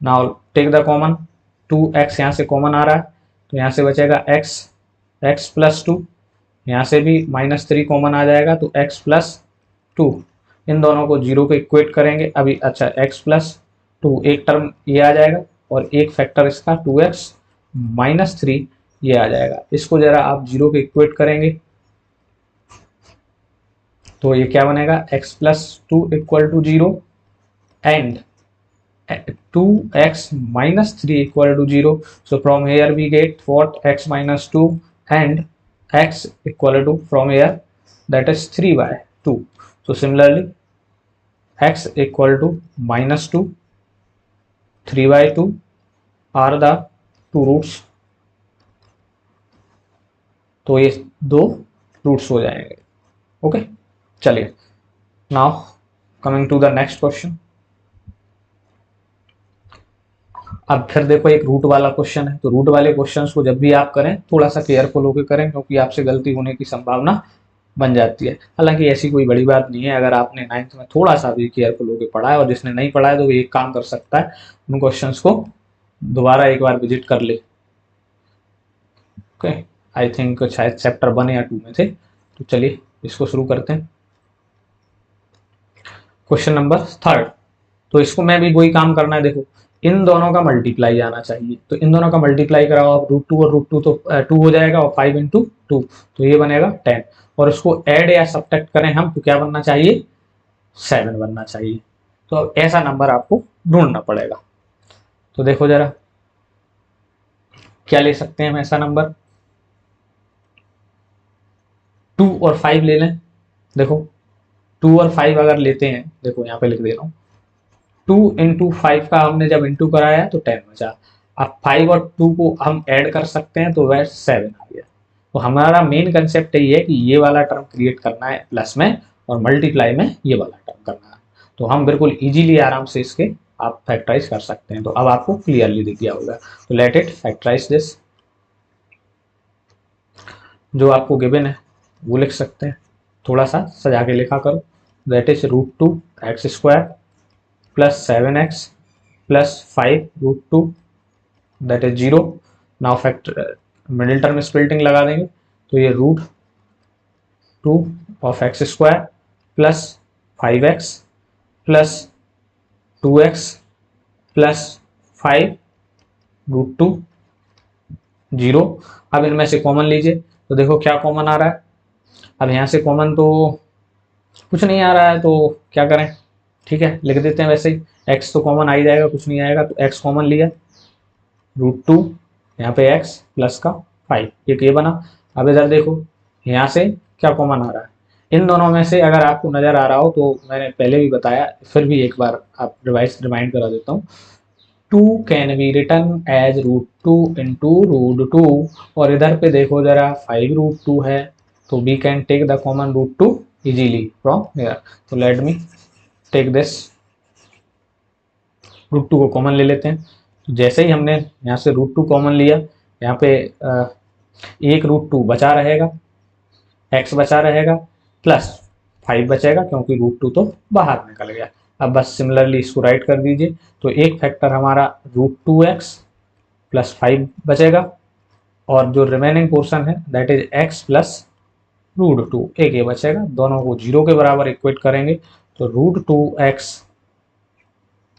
Now take the common, 2x यहाँ से कॉमन आ रहा है, तो यहाँ से बचेगा x प्लस 2, यहाँ से भी -3 कॉमन आ जाएगा, तो x प्लस 2। इन दोनों को 0 पे इक्वेट करेंगे अभी। अच्छा x प्लस 2 एक टर्म ये आ जाएगा और एक फैक्टर इसका 2x माइनस 3 ये आ जाएगा। इसको जरा आप 0 पे इक्वेट करेंगे तो ये क्या बनेगा, x plus 2 equal to 0 and 2x minus 3 equal to 0. So from here we get what, x minus 2 and x equal to from here that is 3 by 2. So similarly x equal to minus 2, 3 by 2 are the two roots. तो ये दो roots हो जाएंगे। Okay चलिए, now coming to the next question. अब फिर देखो एक रूट वाला क्वेश्चन है, तो रूट वाले क्वेश्चंस को जब भी आप करें थोड़ा सा केयरफुल होकर करें, क्योंकि आपसे गलती होने की संभावना बन जाती है। हालांकि ऐसी कोई बड़ी बात नहीं है, अगर आपने 9th में थोड़ा सा भी केयरफुल होकर पढ़ा है, और जिसने नहीं पढ़ा है तो वो एक काम कर सकता है, उन क्वेश्चंस को दोबारा एक बार विजिट कर ले। ओके, आई थिंक शायद चैप्टर 1 या 2 में थे। तो चलिए इसको शुरू करते हैं। क्वेश्चन नंबर 3, तो इसको मैं भी वही काम करना है। देखो इन दोनों का मल्टीप्लाई आना चाहिए, तो इन दोनों का मल्टीप्लाई कराओ आप, √2 और √2 तो 2 हो जाएगा, और 5 इंटू 2 तो ये बनेगा 10, और इसको ऐड या सब्ट्रैक्ट करें हम तो क्या बनना चाहिए, 7 बनना चाहिए। तो ऐसा नंबर आपको ढूंढना पड़ेगा। तो देखो जरा क्या ले सकते हैं हम ऐसा नंबर, 2 और 5 ले लें। देखो 2 और 5 अगर लेते हैं, देखो यहाँ पे लिख दे रहा हूँ, 2 इंटू 5 का हमने जब इंटू कराया तो 10 बचा। अब 5 और 2 को हम ऐड कर सकते हैं तो वह 7 आ गया। तो हमारा मेन कंसेप्ट यही है कि ये वाला टर्म क्रिएट करना है प्लस में, और मल्टीप्लाई में ये वाला टर्म करना है। तो हम बिल्कुल इजीली आराम से इसके आप फैक्टराइज कर सकते हैं। तो अब आपको क्लियरली दिख गया होगा। तो लेट इट फैक्टराइज दिस। जो आपको गिवन है वो लिख सकते हैं, थोड़ा सा सजा के लिखा करो। That is √2x² plus 7x plus 5 √2 that is 0। Now factor middle term splitting लगा देंगे, तो ये √2 of x² plus 5x plus 2x plus 5 √2 0। अब इनमें से कॉमन लीजिए, तो देखो क्या कॉमन आ रहा है। अब यहाँ से कॉमन तो कुछ नहीं आ रहा है, तो क्या करें, ठीक है लिख देते हैं वैसे ही, x तो कॉमन आ ही जाएगा, कुछ नहीं आएगा, तो x कॉमन लिया, √2 यहाँ पे x प्लस का 5, एक ये बना। अब इधर देखो यहाँ से क्या कॉमन आ रहा है, इन दोनों में से अगर आपको नजर आ रहा हो तो मैंने पहले भी बताया, फिर भी एक बार आप रिमाइंड करा देता हूँ। 2 can be written as √2 into √2, और इधर पे देखो जरा 5 √2 है, तो we can take the common √2 easily from here. तो लेट मी टेक दिस, √2 को कॉमन ले लेते हैं, तो जैसे ही हमने यहाँ से √2 कॉमन लिया, यहाँ पे एक √2 बचा रहेगा, x बचा रहेगा, प्लस 5 बचेगा क्योंकि √2 तो बाहर निकल गया। अब बस सिमिलरली इसको राइट कर दीजिए, तो एक फैक्टर हमारा √2x प्लस 5 बचेगा, और जो रिमेनिंग पोर्शन है दैट इज x प्लस √2, एक ये बचेगा। दोनों को 0 के बराबर इक्वेट करेंगे, तो √2x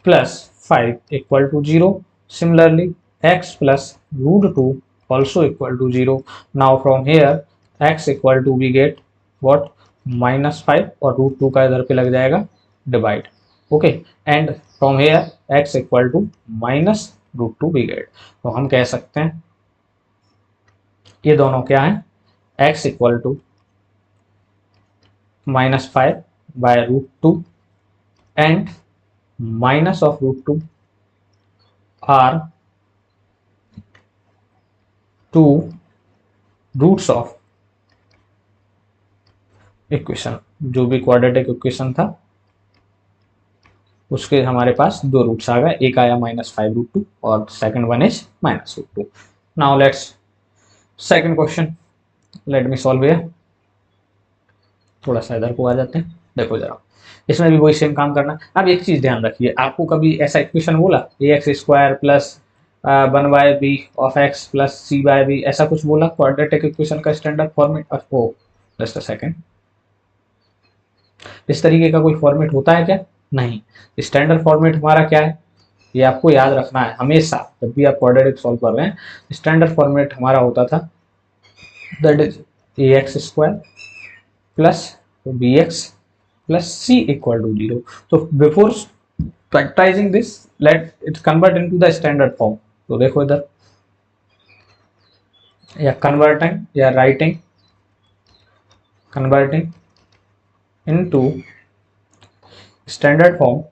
plus 5 equal to 0। Similarly, x plus √2 also equal to 0. Now from here x equal to we get what, -5, और √2 का इधर पे लग जाएगा divide. Okay, and from here x equal to -√2 we get। तो हम कह सकते हैं ये दोनों क्या है, x equal to -5 by √2 and minus of √2 are two roots of equation. जो भी क्वाड्रेटिक इक्वेशन था उसके हमारे पास दो रूट्स आ गए, एक आया -5√2 और second one is -√2। Now let's second question, let me solve here. थोड़ा सा इधर को आ जाते हैं, देखो जरा इसमें भी वही सेम काम करना। अब एक चीज ध्यान रखिए, आपको कभी ऐसा इक्वेशन बोला ax² plus 1/b of x plus c/b, ऐसा कुछ बोला क्वाड्रेटिक इक्वेशन का standard format? Oh just a second, इस तरीके का कोई फॉर्मेट होता है क्या? नहीं। स्टैंडर्ड फॉर्मेट हमारा क्या है, ये आपको याद रखना है हमेशा जब भी आप क्वाड्रेटिक सॉल्व कर रहे हैं। स्टैंडर्ड फॉर्मेट हमारा होता था that is ax² plus bx plus c equal to 0. So before factorizing this, let it convert into the standard form. तो देखो इधर, या converting या converting into standard form,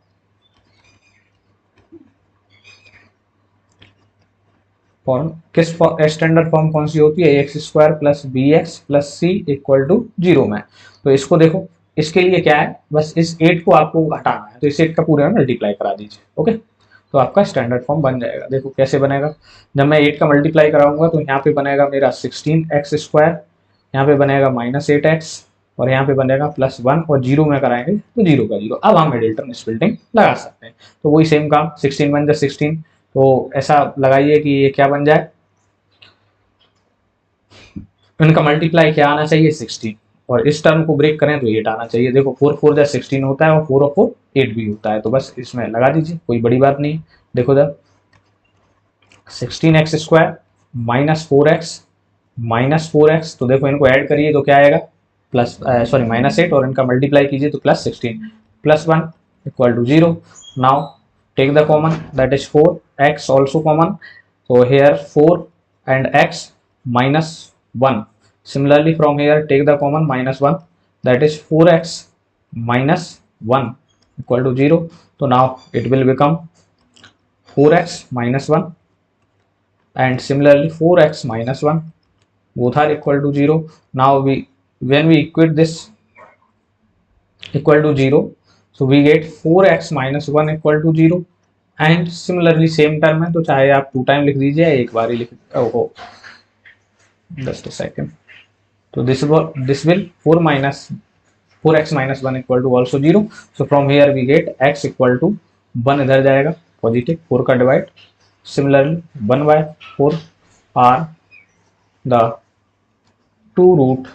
form किस स्टैंडर्ड फॉर्म कौन सी होती है, ax² plus bx plus c equal to 0 में। तो इसको देखो, इसके लिए क्या है, बस इस 8 को आपको हटाना है, तो इस 8 का पूरे में मल्टीप्लाई करा दीजिए। ओके, तो आपका स्टैंडर्ड फॉर्म बन जाएगा। देखो कैसे बनेगा, जब मैं 8 का मल्टीप्लाई कराऊंगा तो यहाँ पे बनेगा मेरा 16x², यहाँ पे बनेगा -8x, और यहाँ पे बनेगा +1, और 0 में कराएंगे तो 0 का 0। अब हम मिडिल टर्म स्प्लिटिंग लगा सकते हैं, तो वही सेम काम, 16 × 16, तो ऐसा लगाइए कि ये क्या बन जाए, इनका मल्टीप्लाई क्या आना चाहिए 16, और इस टर्म को ब्रेक करें तो 8 आना चाहिए। देखो 4 4 जा 16 होता है, और 4 और 4 8 भी होता है, तो बस इसमें लगा दीजिए, कोई बड़ी बात नहीं। देखो जब 16x² -4x तो देखो इनको ऐड करिए तो क्या आएगा, -8, और इनका मल्टीप्लाई कीजिए तो +16 +1 equal to 0। Now take the common, that is 4x also common, so here 4 and x -1। Similarly from here take the common -1, that is 4x -1 equal to 0। so now it will become 4x -1 and similarly 4x -1, both are equal to 0। now when we equate this equal to 0, so we get 4x -1 equal to 0, and similarly same term है, तो चाहे आप 2 time लिख दीजिए, एक बार ही लिख, ओहो जस्ट अ सेकंड, तो this will 4x -1 equal to also 0। So from here we get x equal to 1, इधर जाएगा पॉजिटिव, 4 का divide, similarly 1/4 are the 2 root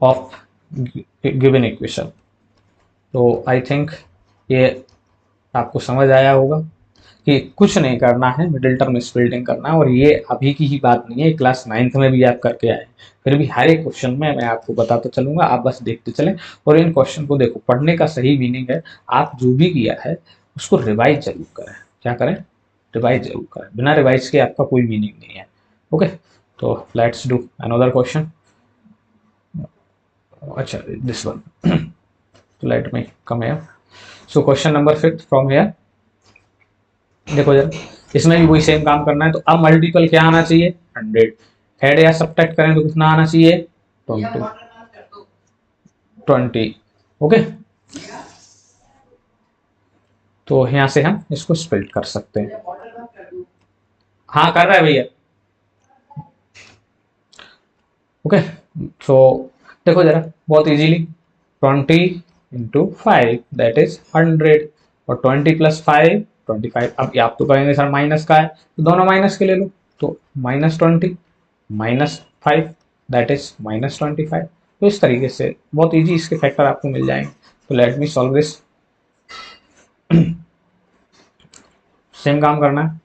of given equation. तो आई थिंक ये आपको समझ आया होगा कि कुछ नहीं करना है, मिडिल टर्म स्प्लिटिंग करना है, और ये अभी की ही बात नहीं है, क्लास 9th में भी आप करके आए। फिर भी हर एक क्वेश्चन में मैं आपको बताता चलूंगा, आप बस देखते चलें, और इन क्वेश्चन को देखो, पढ़ने का सही मीनिंग है आप जो भी किया है उसको रिवाइज जरूर करें। क्या करें, रिवाइज जरूर करें, बिना रिवाइज के आपका कोई मीनिंग नहीं है। ओके, तो लेट्स डू अनदर क्वेश्चन। अच्छा this one, let me come here। so question number 5 from here, देखो जरा इसमें भी वही सेम काम करना है। तो अब मल्टीपल क्या आना चाहिए, 100, ऐड या सब्ट्रैक्ट करें तो कितना आना चाहिए, 20। ओके, तो यहाँ से हम इसको स्प्लिट कर सकते हैं। हाँ कर रहा है भैया। ओके, सो देखो जरा बहुत इजीली, 20 × 5 दैट इज 100, और 20 + 5 25। अब आप तो कहेंगे सर माइनस का है, तो दोनों माइनस के ले लो, तो -20 -5 दैट इज -25। तो इस तरीके से बहुत इजी इसके फैक्टर आपको मिल जाएंगे। तो let me solve this. Same काम करना है,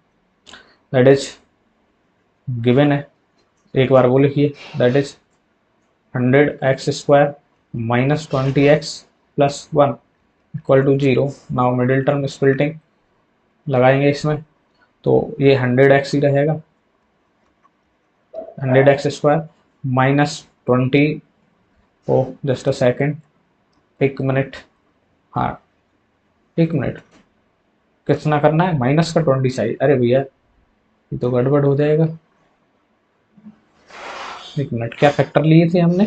दैट इज गिवन है, एक बार वो लिखिए, that is 100x² -20x + 1 = 0। Now middle term splitting लगाएंगे इसमें, तो ये 100x ही रहेगा, 100x² -20। Oh just a second, 1 minute, हाँ 1 मिनट, कितना करना है, माइनस का 20 चाहिए। अरे भैया ये तो गड़बड़ हो जाएगा, 1 मिनट, क्या फैक्टर लिए थे हमने,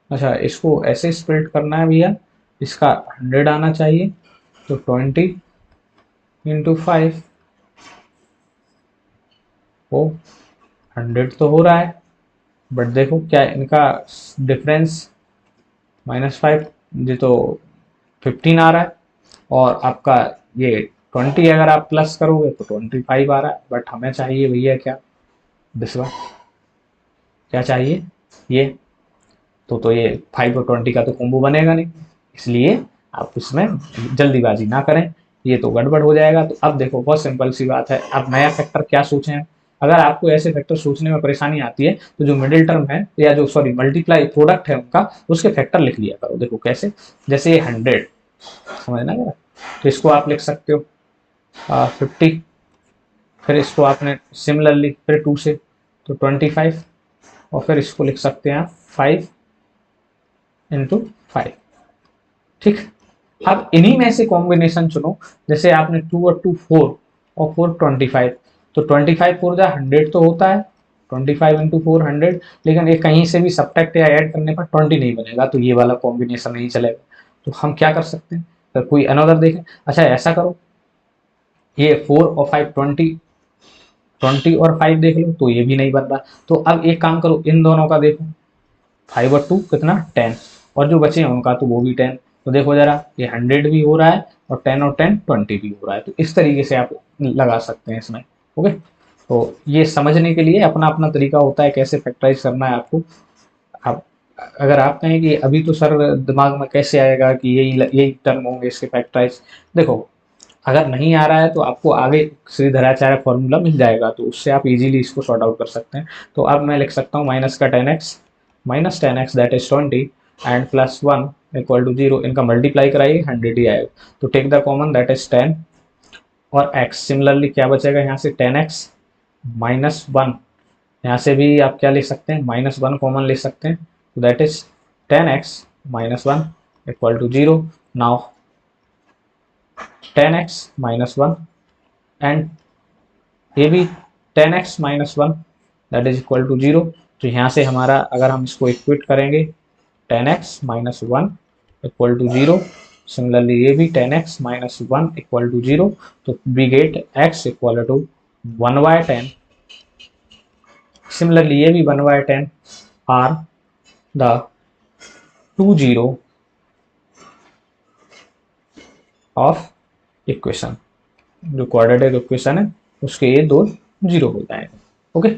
अच्छा इसको ऐसे स्प्लिट करना है भैया, इसका 100 आना चाहिए, तो 20 × 5, ओ 100 तो हो रहा है, बट देखो क्या इनका डिफरेंस, -5, ये तो 15 आ रहा है, और आपका ये 20 अगर आप प्लस करोगे तो 25 आ रहा है, बट हमें चाहिए भैया क्या, दिस वन, क्या चाहिए ये, तो ये 5 और 20 का तो कॉम्बो बनेगा नहीं, इसलिए आप इसमें जल्दीबाजी ना करें, ये तो गड़बड़ हो जाएगा। तो अब देखो बहुत सिंपल सी बात है, अब नया फैक्टर क्या सोचें हैं। अगर आपको ऐसे फैक्टर सोचने में परेशानी आती है, तो जो मिडिल टर्म है, या जो सॉरी मल्टीप्लाई प्रोडक्ट है उनका, उसके फैक्टर लिख लिया करो। देखो कैसे, जैसे ये 100, समझना जरा, तो इसको आप लिख सकते हो 50, फिर इसको आपने सिमिलरली फिर 2 से, तो 25, और फिर इसको लिख सकते हैं आप 5 × 5, ठीक। अब इन्हीं में से कॉम्बिनेशन चुनो, जैसे आपने 2 और 2 4, और 4 25, तो 25 4 जा 100 तो होता है, 25 × 4 100, लेकिन ये कहीं से भी सब्ट्रैक्ट या ऐड करने पर 20 नहीं बनेगा, तो ये वाला कॉम्बिनेशन नहीं चलेगा। तो हम क्या कर सकते हैं, तो कोई अनदर देखें। अच्छा ऐसा करो, ये 4 और 5 20 और 5 देख लो, तो ये भी नहीं बन रहा। तो अब एक काम करो, इन दोनों का देखो, 5 और 2 कितना 10, और जो बचे हैं उनका तो वो भी 10। तो देखो जरा, ये 100 भी हो रहा है, और 10 और 10 20 भी हो रहा है। तो इस तरीके से आप लगा सकते हैं इसमें। ओके, तो ये समझने के लिए अपना अपना तरीका होता है कैसे फैक्टराइज करना है आपको। आप अगर आप कहें कि अभी तो सर दिमाग में कैसे आएगा कि यही यही टर्म होंगे इसके फैक्टराइज, देखो अगर नहीं आ रहा है तो आपको आगे श्रीधराचार्य फॉर्मूला मिल जाएगा, तो उससे आप इजीली इसको सॉर्ट आउट कर सकते हैं। तो अब मैं लिख सकता हूँ माइनस का 10x -10x that is 20 and +1 = 0, इनका मल्टीप्लाई कराइए 100 ही आएगा। तो take the common that is 10 और x, सिमिलरली क्या बचेगा यहाँ से, 10x -1, यहाँ से भी आप क्या ले सकते हैं, -1 कॉमन ले सकते हैं, तो that is 10x -1 = 0। Now 10x -1 and ये भी 10x -1 that is equal to 0। तो यहाँ से हमारा अगर हम इसको इक्वेट करेंगे 10x -1 = 0, सिमिलरली ये भी 10x -1 = 0, तो वी गेट x = 1/10। सिमिलरली ये भी 1/10 आर द 2 0 ऑफ इक्वेशन, जो क्वाड्रेटिक इक्वेशन है उसके ये 2 0 हो जाएंगे। ओके,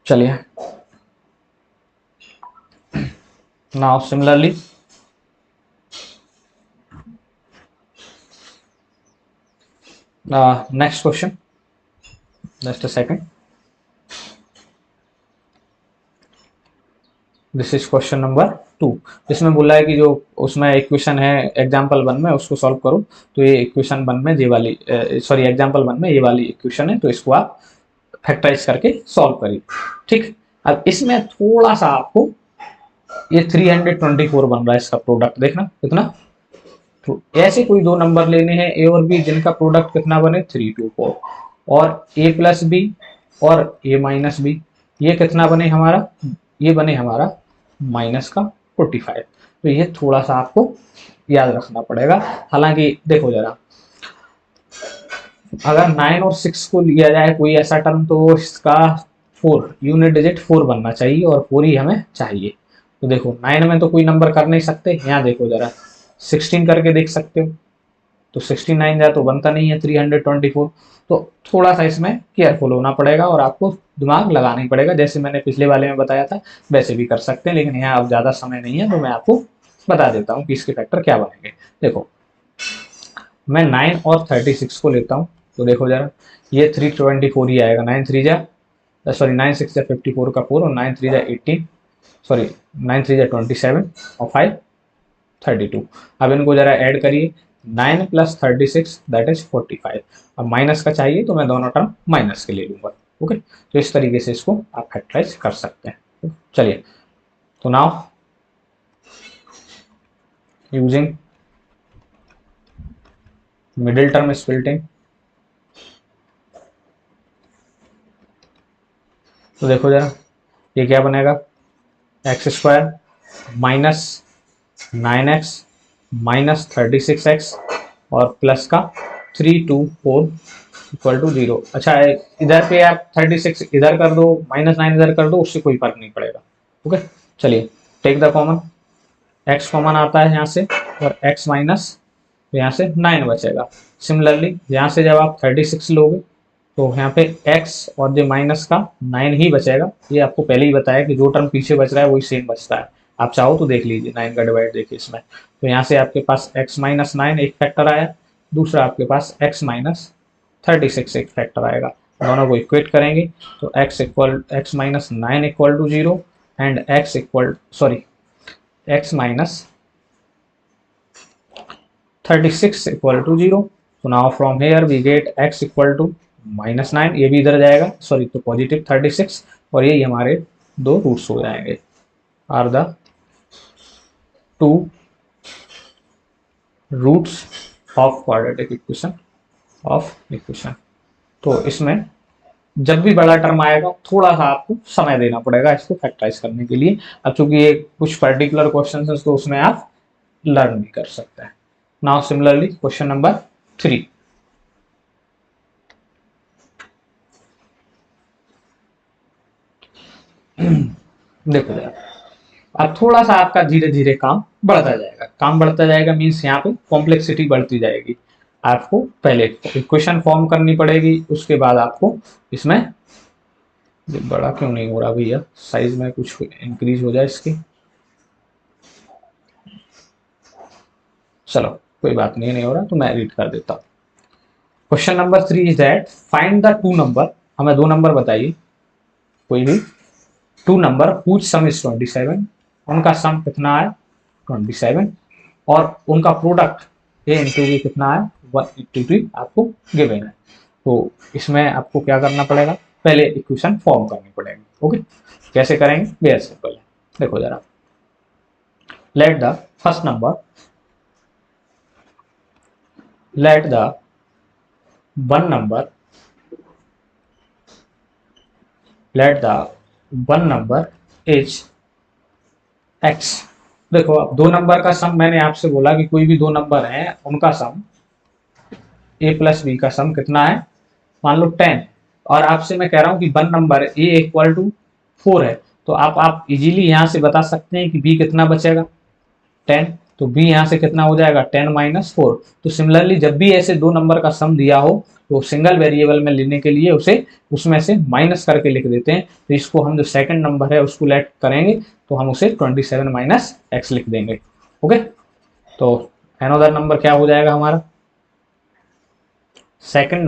चलिए now similarly next question, just a second, this is question number 2। इसमें बोला है कि जो उसमें इक्वेशन है एग्जाम्पल 1 में उसको सॉल्व करो, तो ये इक्वेशन 1 में ये वाली सॉरी एग्जाम्पल 1 में ये वाली इक्वेशन है, तो इसको आप फैक्टराइज करके सॉल्व करिए, ठीक। अब इसमें थोड़ा सा आपको, ये 324 बन रहा है इसका प्रोडक्ट, देखना कितना, तो ऐसे कोई दो नंबर लेने हैं ए और बी जिनका प्रोडक्ट कितना बने 324, और a + b और a - b, ये कितना बने हमारा, ये बने हमारा माइनस का 45। तो ये थोड़ा सा आपको याद रखना पड़ेगा। हालांकि देखो जरा, अगर 9 और 6 को लिया जाए कोई ऐसा टर्म, तो इसका 4 यूनिट डिजिट 4 बनना चाहिए और 4 ही हमें चाहिए। तो देखो 9 में तो कोई नंबर कर नहीं सकते, यहाँ देखो जरा 16 करके देख सकते हो, तो 69 जाए तो बनता नहीं है 324। तो थोड़ा सा इसमें केयरफुल होना पड़ेगा और आपको दिमाग लगाना ही पड़ेगा, जैसे मैंने पिछले वाले में बताया था वैसे भी कर सकते हैं, लेकिन यहाँ अब ज़्यादा समय नहीं है तो मैं आपको बता देता हूँ कि इसके फैक्टर क्या बनेंगे। देखो मैं 9 और 36 को लेता हूँ, तो देखो जरा ये 324 ही आएगा, 9 3 जा सॉरी 9 6 जा 54 का 4 और 9 3 जा 18, सॉरी 9 3 जा 27 और 5 32। अब इनको जरा ऐड करिए, 9 प्लस 36 दैट इज 45। अब माइनस का चाहिए तो मैं दोनों टर्म माइनस के ले लूंगा। ओके, तो इस तरीके से इसको आप फैक्टराइज कर सकते हैं। चलिए, तो now using middle term splitting, तो देखो जरा ये क्या बनेगा, x square minus 9x minus 36x और प्लस का 324 इक्वल टू 0। अच्छा इधर पे आप 36 इधर कर दो, -9 इधर कर दो, उससे कोई फर्क नहीं पड़ेगा। ओके, चलिए take the common, x common आता है यहाँ से और x माइनस, तो यहाँ से 9 बचेगा। सिमिलरली यहाँ से जब आप 36 लोगे तो यहाँ पे x और जो माइनस का 9 ही बचेगा। ये आपको पहले ही बताया कि जो टर्म पीछे बच रहा है वही सेम बचता है। आप चाहो तो देख लीजिए 9 का डिवाइड देखिए इसमें, तो यहाँ से आपके पास x माइनस 9 एक फैक्टर आया, दूसरा आपके पास x माइनस 36 एक फैक्टर आएगा। दोनों को इक्वेट करेंगे तो x minus 9 equal to 0 and x minus 36 equal to 0। तो now from here we get x equal to -9, ये भी इधर जाएगा, सॉरी तो पॉजिटिव 36, और यही हमारे दो रूट्स हो जाएंगे, are the two roots of quadratic equation. तो इसमें जब भी बड़ा टर्म आएगा थोड़ा सा आपको समय देना पड़ेगा इसको फैक्टराइज करने के लिए। अब चूंकि ये कुछ पर्टिकुलर क्वेश्चन है तो उसमें आप लर्न भी कर सकते हैं। नाउ सिमिलरली क्वेश्चन नंबर 3, देखो यार अब थोड़ा सा आपका धीरे धीरे काम बढ़ता जाएगा मीन्स यहाँ पे कॉम्प्लेक्सिटी बढ़ती जाएगी। आपको पहले इक्वेशन फॉर्म करनी पड़ेगी, उसके बाद आपको इसमें, बड़ा क्यों नहीं हो रहा भैया, साइज में कुछ इंक्रीज हो जाए इसकी, चलो कोई बात नहीं हो रहा तो मैं रीड कर देता हूँ। Question number 3 is that find the two number, हमें दो नंबर बताइए कोई भी two number whose sum is 27, उनका सम कितना है 27, और उनका प्रोडक्ट ए इंटू बी कितना है 183 आपको गिवन है। तो इसमें आपको क्या करना पड़ेगा, पहले इक्वेशन फॉर्म करनी पड़ेगी। ओके, कैसे करेंगे, वेरी सिंपल है। देखो जरा, let the first number, let the one number, let the one number is x। देखो अब दो नंबर का सम, मैंने आपसे बोला कि कोई भी दो नंबर हैं उनका सम a प्लस बी का सम कितना है, मान लो 10, और आपसे मैं कह रहा हूं कि one number a equal to 4 है, तो आप इजीली यहां से बता सकते हैं कि b कितना बचेगा 10, तो b यहाँ से कितना हो जाएगा 10 माइनस 4। तो सिमिलरली जब भी ऐसे दो नंबर का सम दिया हो तो सिंगल वेरिएबल में लेने के लिए उसे उसमें से माइनस करके लिख देते हैं। तो इसको हम जो सेकंड नंबर है उसको लेट करेंगे तो हम उसे 27 माइनस एक्स लिख देंगे। ओके, तो अनदर नंबर क्या हो जाएगा हमारा, second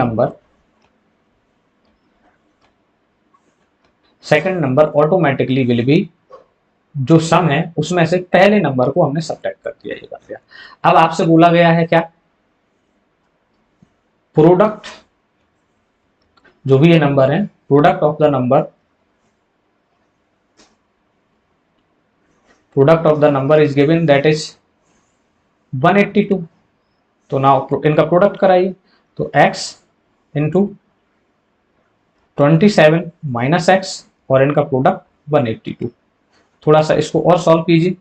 number automatically will be, जो सम है उसमें से पहले नंबर को हमने सब्ट्रैक्ट कर दिया, ये बन गया। अब आपसे बोला गया है क्या, प्रोडक्ट, जो भी ये नंबर है product of the number is given that is 182। तो नाउ इनका प्रोडक्ट कराइए, तो x इंटू 27 माइनस एक्स और इनका प्रोडक्ट 182। थोड़ा सा इसको और सॉल्व कीजिए,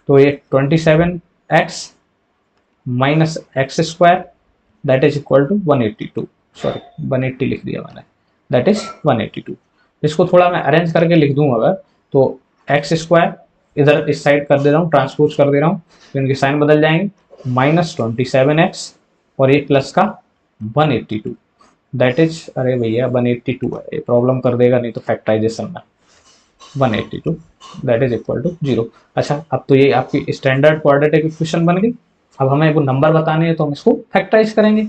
तो ये 27x minus x square that is equal to 182। Sorry 180 लिख दिया मैंने, दैट इज 182। इसको थोड़ा मैं अरेंज करके लिख दूं अगर, तो एक्स स्क्वायर इधर इस साइड कर दे रहा हूँ, ट्रांसपोज कर दे रहा हूँ, तो इनके साइन बदल जाएंगे, -27x और ये प्लस का 182, दैट इज, अरे भैया 182 है, ये प्रॉब्लम कर देगा नहीं तो फैक्टराइजेशन में, 182 दैट इज इक्वल टू 0। अच्छा, अब तो ये आपकी स्टैंडर्ड क्वाड्रेटिक इक्वेशन बन गई। अब हमें वो नंबर बताने हैं तो हम इसको फैक्टराइज करेंगे,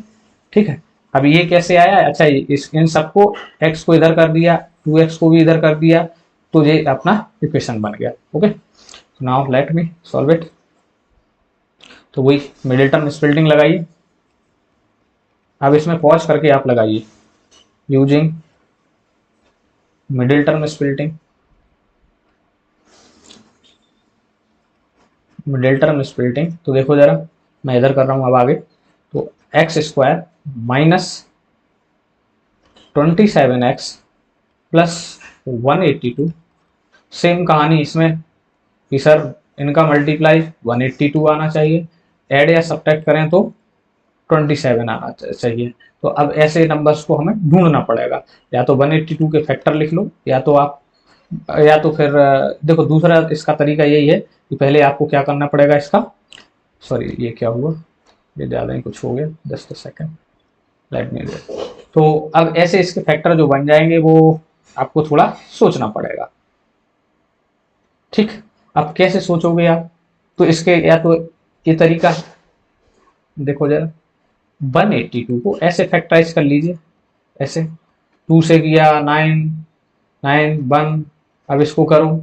ठीक है। अब ये कैसे आया, अच्छा इस इन सबको x को इधर कर दिया, 2x को भी इधर कर दिया, तो ये अपना इक्वेशन बन गया। Okay, now let me solve it. तो वही मिडिल टर्म स्प्लिटिंग लगाइए, अब इसमें पॉज करके आप लगाइए, using middle term splitting, middle term splitting. तो देखो जरा, मैं इधर कर रहा हूँ अब आगे, तो x square -27x plus 182, same कहानी इसमें कि सर इनका मल्टीप्लाई 182 आना चाहिए, ऐड या सब्ट्रैक्ट करें तो 27 आना चाहिए। तो अब ऐसे नंबर्स को हमें ढूंढना पड़ेगा, या तो 182 के फैक्टर लिख लो, या तो आप, या तो फिर देखो दूसरा इसका तरीका यही है कि पहले आपको क्या करना पड़ेगा इसका, सॉरी ये क्या हुआ, ये ज़्यादा ही कुछ हो गया, just a second let me. तो अब ऐसे इसके फैक्टर जो बन जाएंगे वो आपको थोड़ा सोचना पड़ेगा, ठीक। अब कैसे सोचोगे आप, तो इसके या तो ये तरीका, देखो जरा 182 को ऐसे फैक्टराइज कर लीजिए, ऐसे 2 से किया 9 9 1, अब इसको करो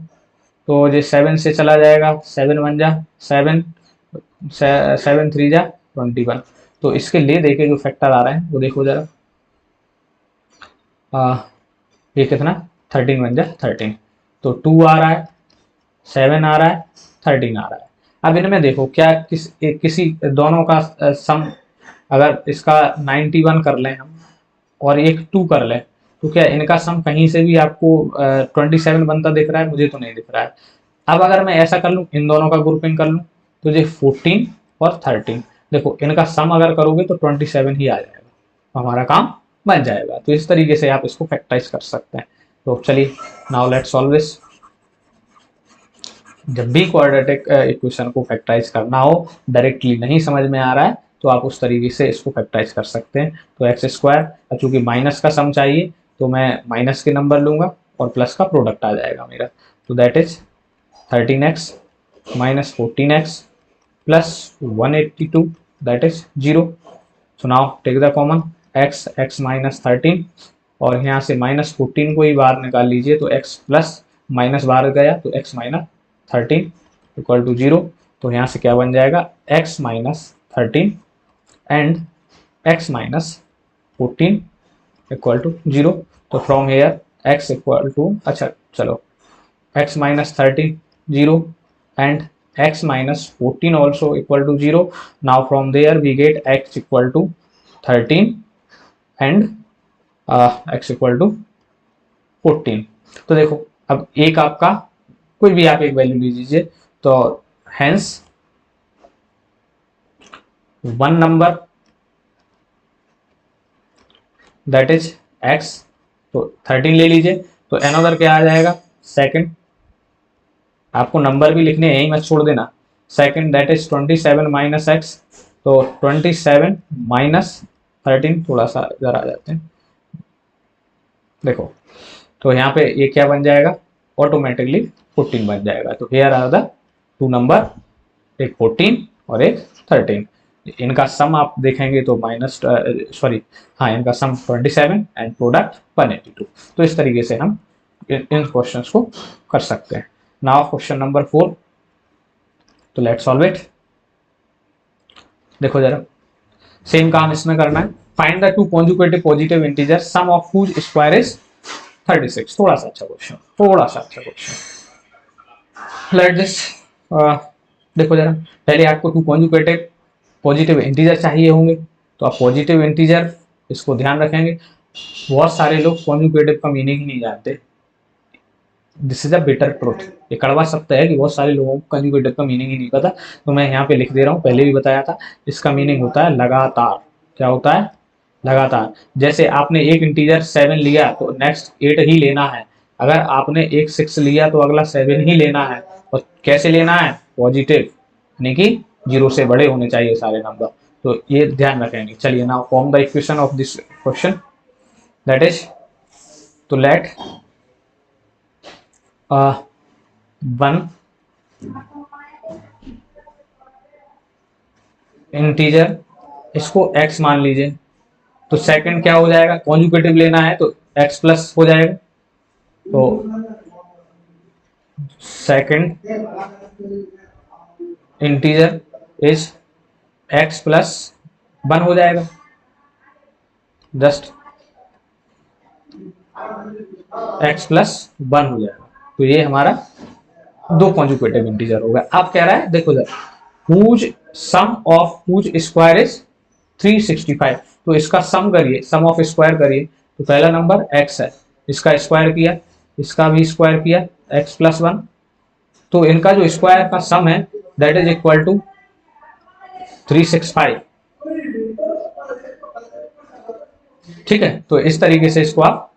तो ये 7 से चला जाएगा, 7 1 जा 7, 7 3 जा 21। तो इसके ले देके जो फैक्टर आ रहे हैं वो देखो जरा, ये कितना 13 1 जा 13, तो 2 आ रहा है, 7 आ रहा है, 13 आ रहा है। अब इनमें देखो क्या किसी दोनों का सम, अगर इसका 91 कर लें हम और एक 2 कर लें, तो क्या इनका सम कहीं से भी आपको 27 बनता दिख रहा है? मुझे तो नहीं दिख रहा है। अब अगर मैं ऐसा कर लूँ, इन दोनों का ग्रुपिंग कर लूँ, तो ये 14 और 13, देखो इनका सम अगर करोगे तो 27 ही आ जाएगा, तो हमारा काम बन जाएगा। तो इस तरीके से आप इसको फैक्टराइज कर सकते हैं। तो चलिए नाउ लेट्स सॉल्व दिस। जब भी क्वाड्रेटिक इक्वेशन को फैक्टराइज करना हो, डायरेक्टली नहीं समझ में आ रहा है, तो आप उस तरीके से इसको फैक्टराइज कर सकते हैं। तो एक्स स्क्वायर, चूंकि माइनस का सम चाहिए तो मैं माइनस के नंबर लूंगा और प्लस का प्रोडक्ट आ जाएगा मेरा, तो that is 13x minus 14x plus 182, that is 0। So now take the common, x minus 13 और यहाँ से -14 को ही बाहर निकाल लीजिए, तो x प्लस माइनस बाहर गया तो x माइनस 13 इक्वल टू 0। तो यहाँ से क्या बन जाएगा, x minus 13 and x minus 14 equal to 0। तो from here x equal to, अच्छा चलो, x minus 13 0 and x minus 14 also equal to 0. Now from there we get x equal to 13 and x equal to 14। तो देखो अब एक आपका कोई भी आप एक वैल्यू ले लीजिए, तो hence one number that is x, तो 13 ले लीजिए, तो another क्या आ जाएगा, सेकंड, आपको नंबर भी लिखने यही मत छोड़ देना, second that is 27 minus x, तो 27 माइनस 13, थोड़ा सा इधर आ जाते हैं, देखो तो यहाँ पे ये क्या बन जाएगा, ऑटोमेटिकली 14 बन जाएगा। तो here are the two number, एक 14 और एक 13, इनका सम आप देखेंगे तो माइनस, सॉरी हाँ, इनका सम 27 एंड प्रोडक्ट 182। तो इस तरीके से हम इन क्वेश्चंस को कर सकते हैं। नाउ क्वेश्चन नंबर 4, तो लेट्स सॉल्व इट। देखो जरा, सेम काम इसमें करना है, find the two conjugative positive integer sum of whose square is 36। थोड़ा सा अच्छा क्वेश्चन, थोड़ा सा अच्छा क्वेश्चन, लेट दिस। देखो जरा, पहले आपको टू कॉन्जुगेटिव पॉजिटिव इंटीजर चाहिए होंगे, तो आप पॉजिटिव इंटीजर इसको ध्यान रखेंगे। बहुत सारे लोग कॉन्जुगेटिव का मीनिंग ही नहीं जानते, this is a bitter truth, ये कड़वा सत्य है कि बहुत सारे लोगों को कॉन्जुगेटिव का मीनिंग ही नहीं पता। तो मैं यहाँ पे लिख दे रहा हूँ, पहले भी बताया था, इसका मीनिंग होता है लगातार। क्या होता है, लगातार। जैसे आपने एक इंटीजर 7 लिया तो नेक्स्ट 8 ही लेना है, अगर आपने एक 6 लिया तो अगला 7 ही लेना है। और कैसे लेना है? पॉजिटिव, यानी कि 0 से बड़े होने चाहिए सारे नंबर। तो ये ध्यान रखेंगे। चलिए now form the equation of this question, that is, तो लेट 1 इंटीजर, इसको x मान लीजिए, तो सेकंड क्या हो जाएगा? कॉन्जुगेटिव लेना है तो x प्लस हो जाएगा, तो second integer is x plus 1 हो जाएगा, जस्ट x प्लस 1 हो जाएगा। तो ये हमारा दो कॉन्जुगेटिव इंटीजर होगा। अब कह रहा है देखो जरा, whose sum of whose square is 365, तो इसका सम करिए, सम ऑफ स्क्वायर करिए। तो पहला नंबर x है, इसका स्क्वायर किया, इसका भी स्क्वायर किया, x प्लस 1, तो इनका जो स्क्वायर का सम है दैट इज इक्वल टू 365। ठीक है, तो इस तरीके से इसको आप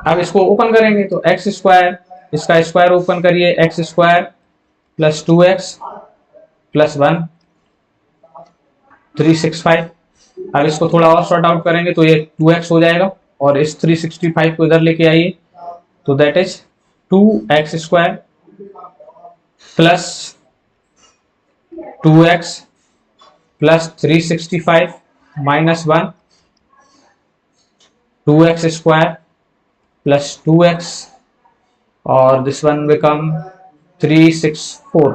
अब इसको ओपन करेंगे तो एक्स स्क्वायर, इसका स्क्वायर ओपन करिए, x square plus 2x plus 1 365। अब इसको थोड़ा और सॉर्ट आउट करेंगे तो ये 2x हो जाएगा, और इस 365 को इधर लेके आइए, तो that is 2x square plus 2x plus 365 minus 1, 2x square plus 2x, और this one become 364,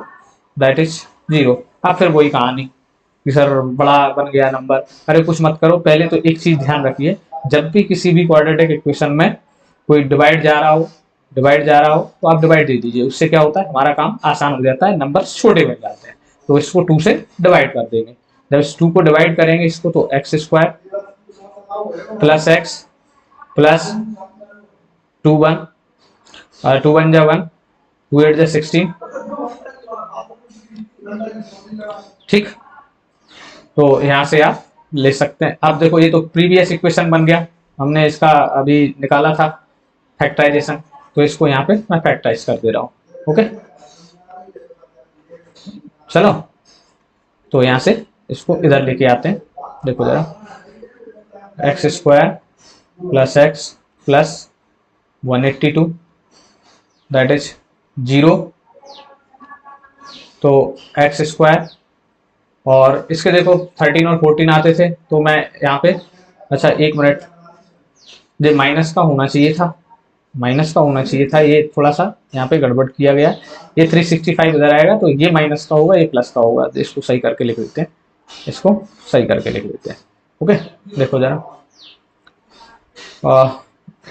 that is 0। अब फिर वही कहानी कि सर बड़ा बन गया नंबर। अरे कुछ मत करो, पहले तो एक चीज ध्यान रखिए, जब भी किसी भी क्वाड्रेटिक इक्वेशन में कोई डिवाइड जा रहा हो, तो आप डिवाइड दे दीजिए, उससे क्या होता है हमारा काम आसान हो जाता है, नंबर छोटे बन जाते हैं। तो इसको 2 से डिवाइड कर देंगे, जब इस 2 को डिवाइड करेंगे इसको, तो x square plus x plus 2 1, 2 1 जा 1, 2 8 जा 16। ठीक, तो यहां से आप ले सकते हैं। अब देखो ये तो प्रीवियस इक्वेशन बन गया, हमने इसका अभी निकाला था फैक्टराइजेशन, तो इसको यहाँ पे मैं फैक्टराइज कर दे रहा हूँ। ओके, चलो तो यहाँ से इसको इधर लेके आते हैं। देखो जरा, x square plus 182 that is 0, तो एक्स स्क्वायर, और इसके देखो 13 और 14 आते थे, तो मैं यहाँ पे, अच्छा एक मिनट, ये माइनस का होना चाहिए था, ये थोड़ा सा यहाँ पे गड़बड़ किया गया। ये 365 इधर आएगा तो ये माइनस का होगा, ये प्लस का होगा, तो इसको सही करके लिख देते हैं, ओके। देखो जरा,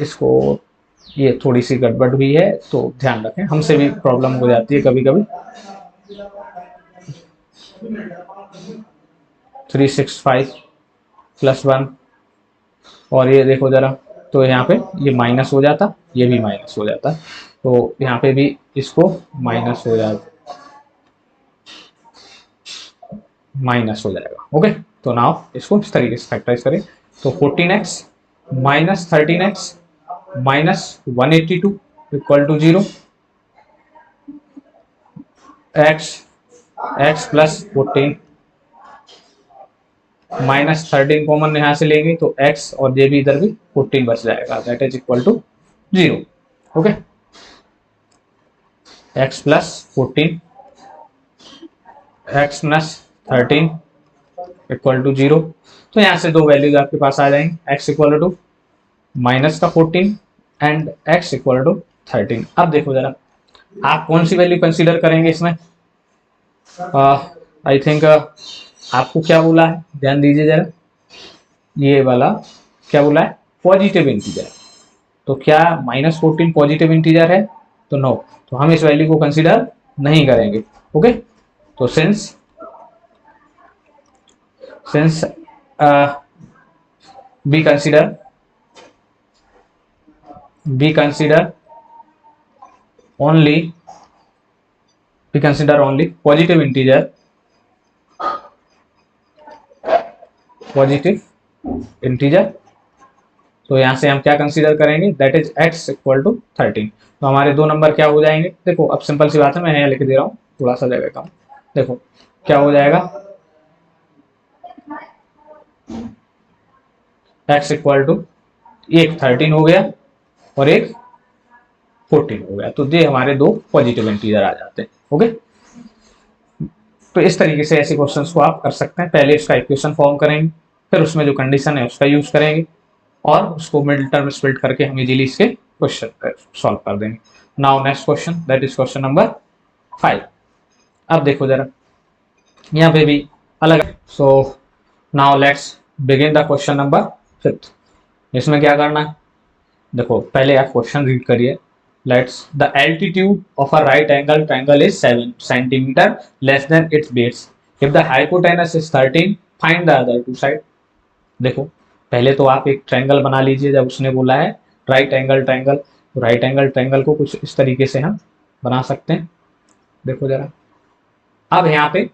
इसको, ये थोड़ी सी गड़बड़ हुई है तो ध्यान रखें, हमसे भी प्रॉब्लम हो जाती है कभी कभी। 365 प्लस 1, और ये देखो जरा, तो यहाँ पे ये माइनस हो जाता, ये भी माइनस हो जाता, तो यहाँ पे भी इसको माइनस हो जाएगा। ओके, तो नाउ इसको इस तरीके से फैक्टराइज करें, तो 14x minus 13x minus 182 equal to 0, x plus 14 minus 13 common यहाँ से लेंगे तो x और ये भी इधर भी 14 बच जाएगा, that is equal to 0। Okay, x plus 14 x plus 13 equal to 0, तो यहाँ से दो वैल्यूज आपके पास आ जाएंगे, x इक्वल टू माइनस का 14 एंड x इक्वल टू 13। अब देखो जरा, आप कौन सी वैल्यू कंसीडर करेंगे इसमें? आई थिंक आपको क्या बोला है, ध्यान दीजिए जरा, ये वाला क्या बोला है? Positive integer. तो क्या -14 पॉजिटिव इंटीजर है? तो नो, तो हम इस वैल्यू को कंसीडर नहीं करेंगे। ओके, तो since we consider only positive integer, तो यहाँ से हम क्या कंसीडर करेंगे, that is x equal to 13। तो हमारे दो नंबर क्या हो जाएंगे, देखो अब सिंपल सी बात है, मैं यहाँ लिख दे रहा हूँ थोड़ा सा जगह कम। देखो क्या हो जाएगा, x इक्वल टू, एक 13 हो गया और एक 14 हो गया, तो ये हमारे दो पॉजिटिव इंटीजर आ जाते हैं। ओके, तो इस तरीके से ऐसे क्वेश्चंस को आप कर सकते हैं। पहले इसका इक्वेशन फॉर्म करेंगे, फिर उसमें जो कंडीशन है उसका यूज करेंगे और उसको मिडिल टर्म स्प्लिट करके हम इजीली इसके क्वेश्चन सॉल्व कर देंगे। Now next question, that is question number 5। अब देखो जरा यहाँ पे भी अलग, so now let's begin the question number 5। इसमें क्या करना है, देखो पहले आप क्वेश्चन रीड करिए। Let's the altitude of a right angle triangle is 7 centimetre less than its base, if the hypotenuse is 13, find the other two side. देखो पहले तो आप एक ट्रायंगल बना लीजिए, जब उसने बोला है राइट एंगल ट्रायंगल, तो राइट एंगल ट्रायंगल को कुछ इस तरीके से हम बना सकते हैं। देखो जरा, अब यहाँ पे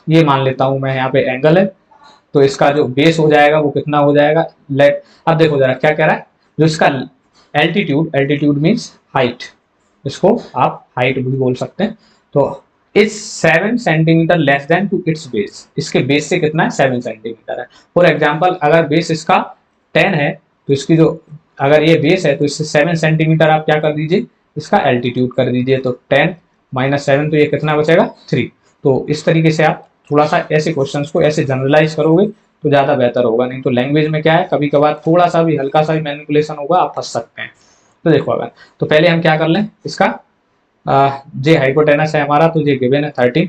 ये मान लेता हूं मैं, यहाँ पे एंगल है, तो इसका जो बेस हो जाएगा वो कितना हो जाएगा, लेट, अब देखो जरा क्या कह रहा है, जो इसका एल्टीट्यूड, एल्टीट्यूड मीन्स हाइट, इसको आप हाइट भी बोल सकते हैं, तो is 7 centimetre less than to its base, इसके बेस से कितना है, 7 सेंटीमीटर है। फॉर एग्जाम्पल अगर बेस इसका 10 है, तो इसकी जो, अगर ये बेस है तो इससे 7 सेंटीमीटर आप क्या कर दीजिए, इसका एल्टीट्यूड कर दीजिए, तो 10 माइनस 7, तो ये कितना बचेगा, 3। तो इस तरीके से आप थोड़ा सा ऐसे क्वेश्चंस को ऐसे जनरलाइज करोगे तो ज़्यादा बेहतर होगा, नहीं तो लैंग्वेज में क्या है, कभी कभार थोड़ा सा भी हल्का सा भी मैनिपुलेशन होगा, आप फंस सकते हैं। तो देखो अगर, तो पहले हम क्या कर लें, इसका जे हाइपोटेनस है हमारा, तो ये गिवन है 13,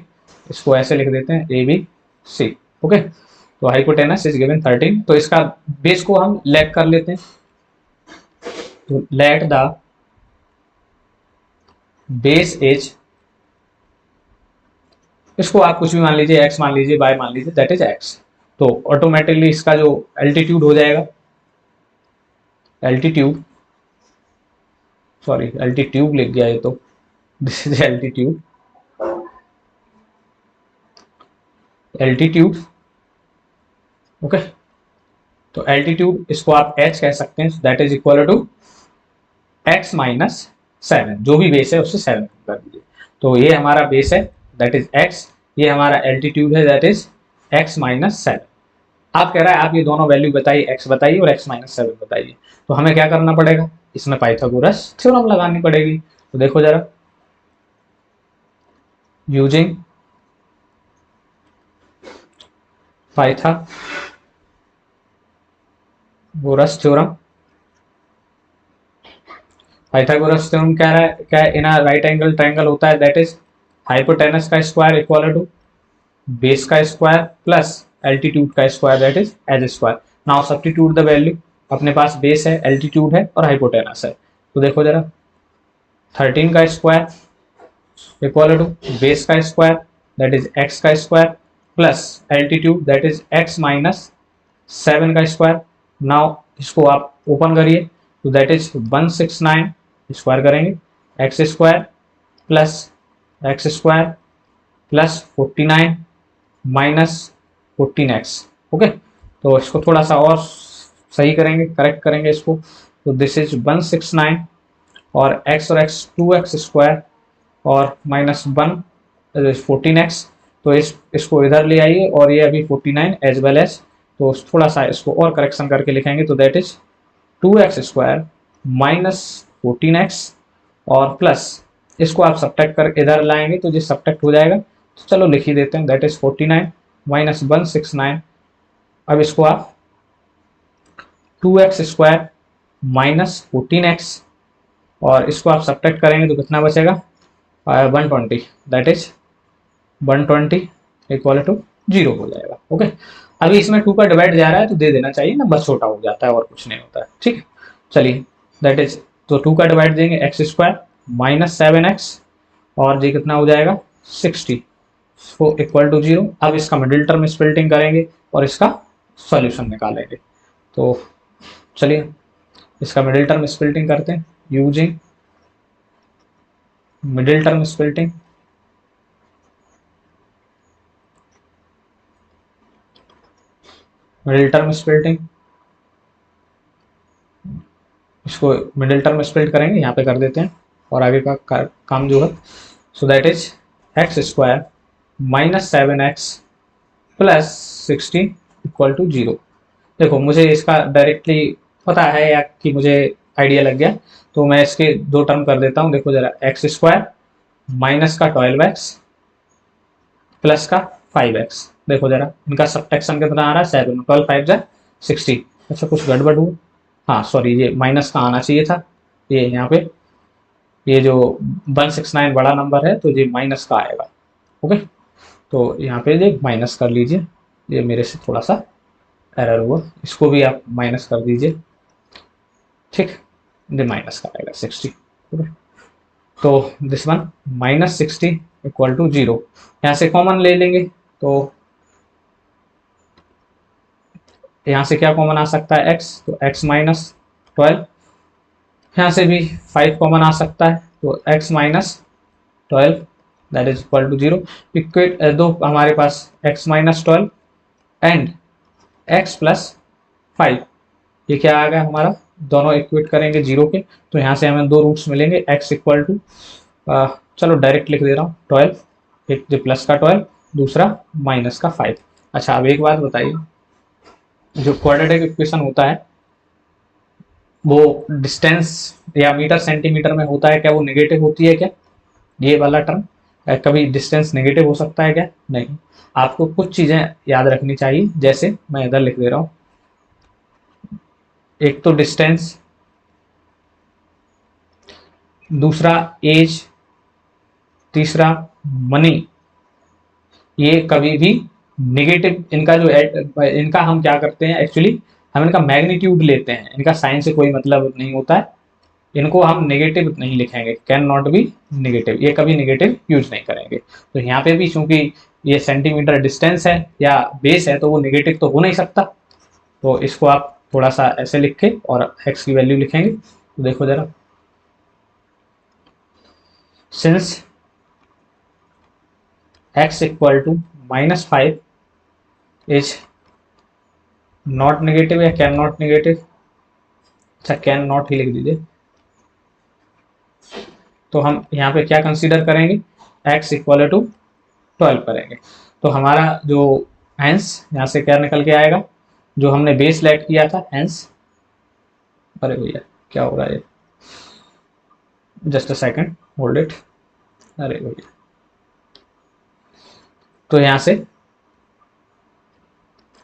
इसको ऐसे लिख देते हैं ए बी सी। ओके, तो हाइपोटेनस इज गिवन 13, तो इसका बेस को हम लेट कर लेते हैं, तो लेट द बेस इज, इसको आप कुछ भी मान लीजिए, एक्स मान लीजिए, वाई मान लीजिए, दैट इज एक्स। तो ऑटोमेटिकली इसका जो एल्टीट्यूड हो जाएगा, एल्टीट्यूड, सॉरी एल्टीट्यूड लिख गया ये तो, this is altitude, altitude. Okay, तो एल्टीट्यूड इसको आप एच कह सकते हैं, that is equal to X minus 7, जो भी बेस है उससे 7 कर दीजिए, तो ये हमारा बेस है दैट इज एक्स, ये हमारा एल्टीट्यूड है दैट इज एक्स माइनस 7। आप कह रहा है आप ये दोनों वैल्यू बताइए, एक्स बताइए और एक्स माइनस 7 बताइए, तो हमें क्या करना पड़ेगा, इसमें पाइथागोरस थ्योरम लगानी पड़ेगी। तो देखो जरा, using Pythagoras theorem, Pythagoras theorem कह रहा है क्या, इन राइट एंगल ट्रायंगल होता है दैट इज हाइपोटेनस का स्क्वायर इक्वल टू बेस का स्क्वायर प्लस एल्टीट्यूड का square that is H square. Now substitute the value, अपने पास बेस है, एल्टीट्यूड है और हाइपोटेनस है, तो देखो जरा 13 का स्क्वायर इक्वल टू बेस का स्क्वायर दैट इज एक्स का square plus altitude that is x minus 7 का स्क्वायर। नाउ इसको आप ओपन करिए, तो दैट इज 169, स्क्वायर करेंगे x square plus x square plus 49 minus 14x। Okay, तो इसको थोड़ा सा और सही करेंगे, करेक्ट करेंगे इसको, तो दिस इज 169 और x 2x स्क्वायर और माइनस 1 14x, तो इसको इधर ले आइए और ये अभी 49 एज वेल एज, तो थोड़ा सा इसको और करेक्शन करके लिखेंगे, तो that is 2x square minus 14x और प्लस, इसको आप सब्ट्रैक्ट कर इधर लाएंगे तो ये सब्ट्रैक्ट हो जाएगा, तो चलो लिख ही देते हैं, दैट इज 49 माइनस 169। अब इसको आप 2x स्क्वायर माइनस 14x और इसको आप सब्ट्रैक्ट करेंगे तो कितना बचेगा, 120, दैट इज 120 इक्वल टू 0 हो जाएगा। ओके, अभी इसमें 2 का डिवाइड जा रहा है तो दे देना चाहिए ना, बस छोटा हो जाता है और कुछ नहीं होता है। ठीक है, चलिए दैट इज, तो 2 का डिवाइड देंगे एक्स स्क्वायर माइनस 7x और ये कितना हो जाएगा 60 इक्वल टू 0। अब इसका मिडिल टर्म स्प्लिटिंग करेंगे और इसका सॉल्यूशन निकालेंगे, तो चलिए इसका मिडिल टर्म स्प्लिटिंग करते हैं using middle term splitting. Middle term splitting, इसको मिडिल टर्म स्प्लिट करेंगे, यहाँ पे कर देते हैं और आगे का काम जो है, so that is X square minus 7x plus 16 equal to 0। देखो मुझे इसका डायरेक्टली पता है या कि मुझे आइडिया लग गया, तो मैं इसके दो टर्म कर देता हूँ। देखो जरा, एक्स स्क्वायर माइनस का 12x प्लस का 5x, देखो जरा इनका सब्ट्रैक्शन कितना आ रहा है 7, 12 5 जा 60। अच्छा कुछ गड़बड़ हुआ, हाँ सॉरी, ये माइनस का आना चाहिए था, ये यहाँ पे ये जो 169 बड़ा नंबर है तो ये माइनस का आएगा। ओके, तो यहाँ पे ये माइनस कर लीजिए, ये मेरे से थोड़ा सा एरर हुआ, इसको भी आप माइनस कर दीजिए, ठीक, ये माइनस का आएगा 60। ओके, तो this one minus 60 equal to 0, यहाँ से कॉमन ले लेंगे, तो यहाँ से क्या कॉमन आ सकता है x, तो x माइनस 12, यहाँ से भी 5 कॉमन आ सकता है, तो x minus 12 that is equal to 0। Equate दो हमारे पास x minus 12 and x plus 5, ये क्या आ गया हमारा, दोनों इक्वेट करेंगे 0 के, तो यहाँ से हमें दो रूट्स मिलेंगे, x इक्वल टू चलो डायरेक्ट लिख दे रहा हूँ 12, एक जो प्लस का 12, दूसरा माइनस का 5। अच्छा अब एक बात बताइए, जो क्वाड्रेटिक इक्वेशन होता है वो डिस्टेंस या मीटर सेंटीमीटर में होता है क्या, वो नेगेटिव होती है क्या, ये वाला टर्म कभी डिस्टेंस नेगेटिव हो सकता है क्या, नहीं। आपको कुछ चीजें याद रखनी चाहिए, जैसे मैं इधर लिख दे रहा हूं, एक तो डिस्टेंस, दूसरा एज, तीसरा मनी, ये कभी भी नेगेटिव, इनका जो इनका हम क्या करते हैं एक्चुअली, हम इनका मैग्नीट्यूड लेते हैं, इनका साइन से कोई मतलब नहीं होता है, इनको हम नेगेटिव नहीं लिखेंगे, कैन नॉट बी नेगेटिव, ये कभी नेगेटिव यूज नहीं करेंगे। तो यहाँ पे भी चूंकि ये सेंटीमीटर डिस्टेंस है या बेस है, तो वो नेगेटिव तो हो नहीं सकता, तो इसको आप थोड़ा सा ऐसे लिख के और x की वैल्यू लिखेंगे। तो देखो जरा, since x equal to -5 is not negative या कैन नॉट नेगेटिव, अच्छा कैन नॉट ही लिख दीजिए, तो हम यहाँ पे क्या कंसीडर करेंगे, x इक्वल टू 12 करेंगे, तो हमारा जो हैंस यहाँ से क्या निकल के आएगा, जो हमने बेस लेट किया था हैंस, अरे भैया क्या हो रहा है, just a second hold it, अरे भैया, तो यहाँ से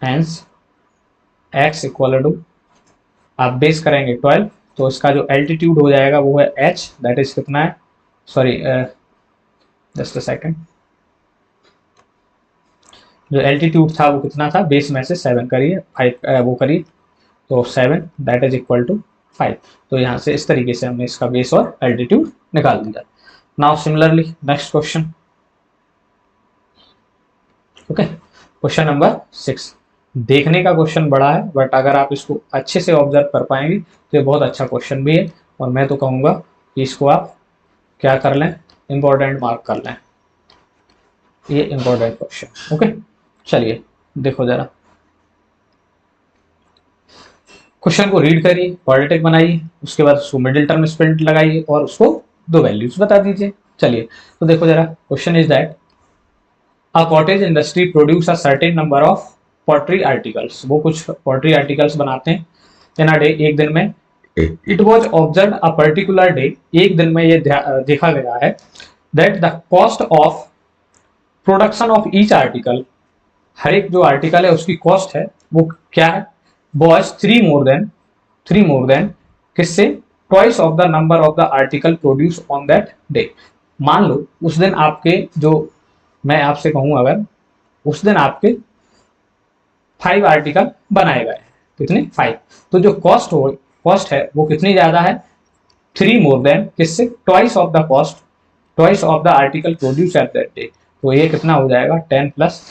हैंस x इक्वल टू, आप बेस करेंगे 12, तो इसका जो एल्टीट्यूड हो जाएगा वो है h, दैट इज कितना है, सॉरी जस्ट अ सेकंड, जो एल्टीट्यूड था वो कितना था, बेस में से 7 करिए, 5 वो करिए, तो 7 दैट इज इक्वल टू 5, तो यहाँ से इस तरीके से हमने इसका बेस और एल्टीट्यूड निकाल दिया। Now similarly next question, okay, question number 6, देखने का क्वेश्चन बड़ा है बट अगर आप इसको अच्छे से ऑब्जर्व कर पाएंगे तो ये बहुत अच्छा क्वेश्चन भी है, और मैं तो कहूँगा कि इसको आप क्या कर लें, इंपॉर्टेंट मार्क कर लें, ये इंपॉर्टेंट क्वेश्चन। ओके चलिए देखो जरा, क्वेश्चन को रीड करिए, क्वाड्रेटिक बनाइए, उसके बाद उसको मिडिल टर्म स्प्लिट लगाइए और उसको दो वैल्यूज बता दीजिए। चलिए तो देखो जरा, question is that a cottage industry produce a certain number of pottery articles, वो कुछ पॉटरी आर्टिकल्स बनाते हैं इन अ डे, एक दिन में। It was observe a particular day, एक दिन में ये देखा गया है that the cost of production of each article, हर एक जो आर्टिकल है उसकी कॉस्ट है वो क्या है, वॉज थ्री मोर देन किससे, twice of the number of the article produce on that day. मान लो उस दिन आपके जो, मैं आपसे कहूं अगर उस दिन आपके 5 आर्टिकल बनाए गए, कितने 5, तो जो कॉस्ट है वो कितनी ज्यादा है, 3 मोर देन किससे, twice of the cost, twice of the article produce at that day, तो ये कितना हो जाएगा 10 प्लस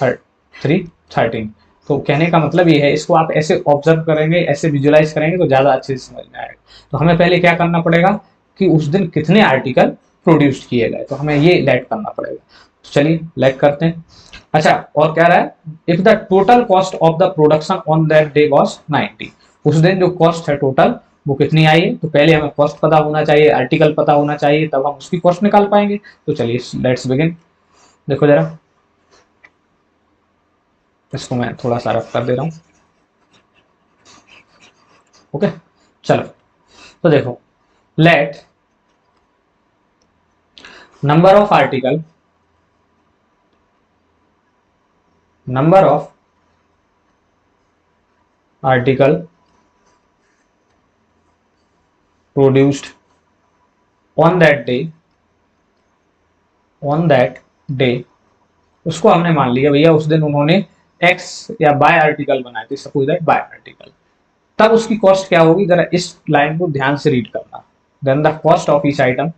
3 13। तो कहने का मतलब ये है, इसको आप ऐसे ऑब्जर्व करेंगे, ऐसे विजुलाइज करेंगे तो ज़्यादा अच्छे से समझ में आएगा। तो हमें पहले क्या करना पड़ेगा कि उस दिन कितने आर्टिकल प्रोड्यूस किए गए, तो हमें ये लेट करना पड़ेगा। तो चलिए लेट करते हैं, अच्छा, और कह रहा है if the total cost of the production on that day was 90, उस दिन जो कॉस्ट है टोटल वो कितनी आई है। तो पहले हमें कॉस्ट पता होना चाहिए, आर्टिकल पता होना चाहिए, तब हम उसकी कॉस्ट निकाल पाएंगे। तो चलिए लेट्स बिगिन। देखो जरा, इसको मैं थोड़ा सा रफ कर दे रहा हूँ। ओके, चलो तो देखो, let number of article, number of article produced on that day, on that day, उसको हमने मान लिया भैया उस दिन उन्होंने एक्स या बाय आर्टिकल बनाए थे, सपोज दैट बाय आर्टिकल। तब उसकी कॉस्ट क्या होगी, जरा इस लाइन को ध्यान से रीड करना। Then the cost of each item,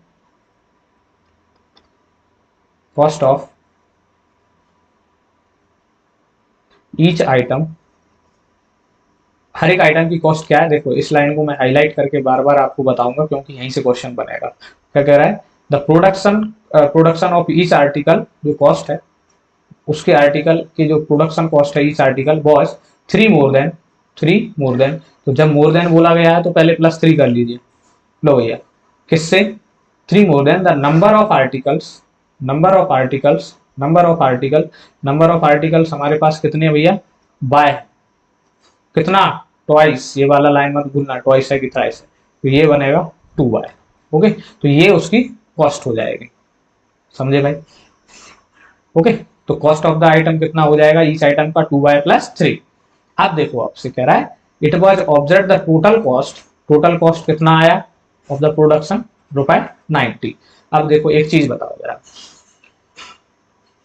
cost of each item, हर एक आइटम की कॉस्ट क्या है। देखो इस लाइन को मैं हाईलाइट करके बार बार आपको बताऊंगा क्योंकि यहीं से क्वेश्चन बनेगा। क्या कह रहा है, the production of each article, जो कॉस्ट है उसके आर्टिकल की जो प्रोडक्शन कॉस्ट है each article was three more than, three more than. तो जब मोर देन बोला गया है तो पहले प्लस थ्री कर लीजिए। लो भैया, किससे, three more than the number of articles, number of articles, number of article, number of articles हमारे पास कितने भैया, बाय कितना, ट्वाइस, ये वाला लाइन मत भूलना, ट्वाइस है कि थ्राइस है, तो ये बनेगा टू बाय। ओके, तो ये उसकी कॉस्ट हो जाएगी, समझे भाई। ओके, तो कॉस्ट ऑफ द आइटम कितना हो जाएगा, ईच आइटम का टू बाय प्लस थ्री। अब देखो आपसे कह रहा है it was observe the total cost, total cost कितना आया ऑफ द प्रोडक्शन, रुपए 90। अब देखो एक चीज बताओ जरा,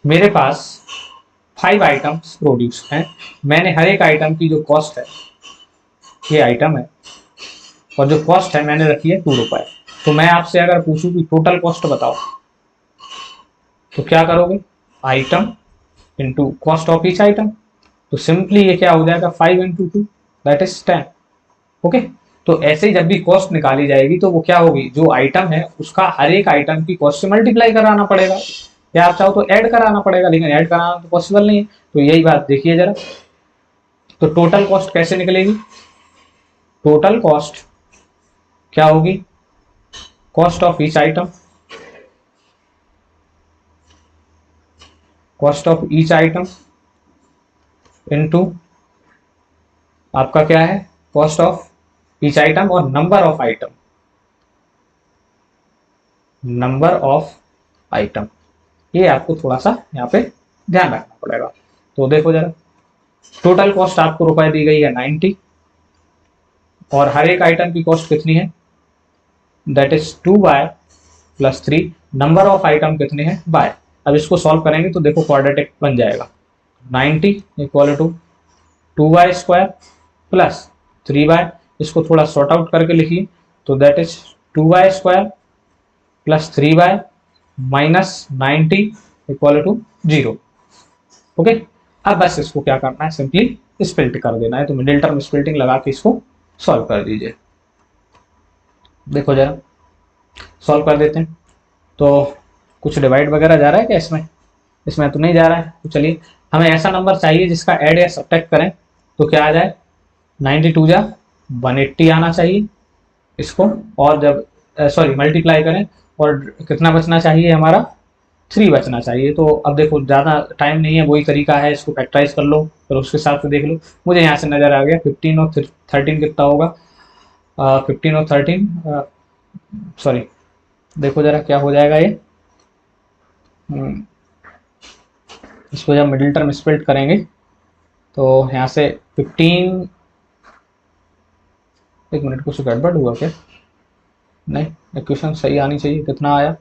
मेरे पास 5 आइटम्स प्रोड्यूस हैं, मैंने हर एक आइटम की जो कॉस्ट है, ये आइटम है और जो कॉस्ट है मैंने रखी है 2 रुपए। तो मैं आपसे अगर पूछूं कि टोटल कॉस्ट बताओ, तो क्या करोगे, item into cost of each item. तो सिंपली ये क्या हो जाएगा, 5 into two that is 10। Okay, तो ऐसे ही जब भी कॉस्ट निकाली जाएगी तो वो क्या होगी, जो आइटम है उसका हर एक आइटम की कॉस्ट से मल्टीप्लाई कराना पड़ेगा, या आप चाहो तो ऐड कराना पड़ेगा, लेकिन ऐड कराना तो पॉसिबल नहीं है। तो यही बात देखिए जरा, तो टोटल कॉस्ट कैसे निकलेगी, टोटल कॉस्ट क्या होगी, cost of each item, cost of each item into आपका क्या है, कॉस्ट ऑफ ईच आइटम और number of item, number of item. ये आपको थोड़ा सा यहाँ पे ध्यान रखना पड़ेगा। तो देखो जरा, टोटल कॉस्ट आपको रुपए दी गई है 90 और हर एक आइटम की कॉस्ट कितनी है, that is 2 Y plus 3, number of item कितने हैं बाय। अब इसको सॉल्व करेंगे तो देखो क्वाड्रेटिक बन जाएगा, 90 equal to 2 Y square plus 3 Y, इसको थोड़ा सॉर्ट आउट करके लिखिए, तो that is 2 Y square plus 3 Y minus 90 equal to 0। Okay, अब बस इसको क्या करना है, सिंपली स्प्लिट कर देना है। तो मिडिल टर्म स्प्लिटिंग लगा के इसको सॉल्व कर दीजिए। देखो जरा, सॉल्व कर देते हैं। तो कुछ डिवाइड वगैरह जा रहा है क्या इसमें, इसमें तो नहीं जा रहा है। तो चलिए, हमें ऐसा नंबर चाहिए जिसका ऐड या सब्ट्रैक्ट करें तो क्या आ जाए, 92 जा 180 आना चाहिए इसको, और जब सॉरी मल्टीप्लाई करें और कितना बचना चाहिए हमारा, 3 बचना चाहिए। तो अब देखो ज़्यादा टाइम नहीं है, वही तरीका है, इसको फैक्टराइज कर लो फिर उसके हिसाब से देख लो। मुझे यहाँ से नज़र आ गया 15 और 13 कितना होगा, 15 और 13 सॉरी, देखो जरा क्या हो जाएगा ये, इसको जब मिडिल टर्म स्प्लिट करेंगे तो यहाँ से 15, एक मिनट कुछ गड़बड़ हुआ क्या, नहीं इक्वेशन सही आनी चाहिए। कितना आया,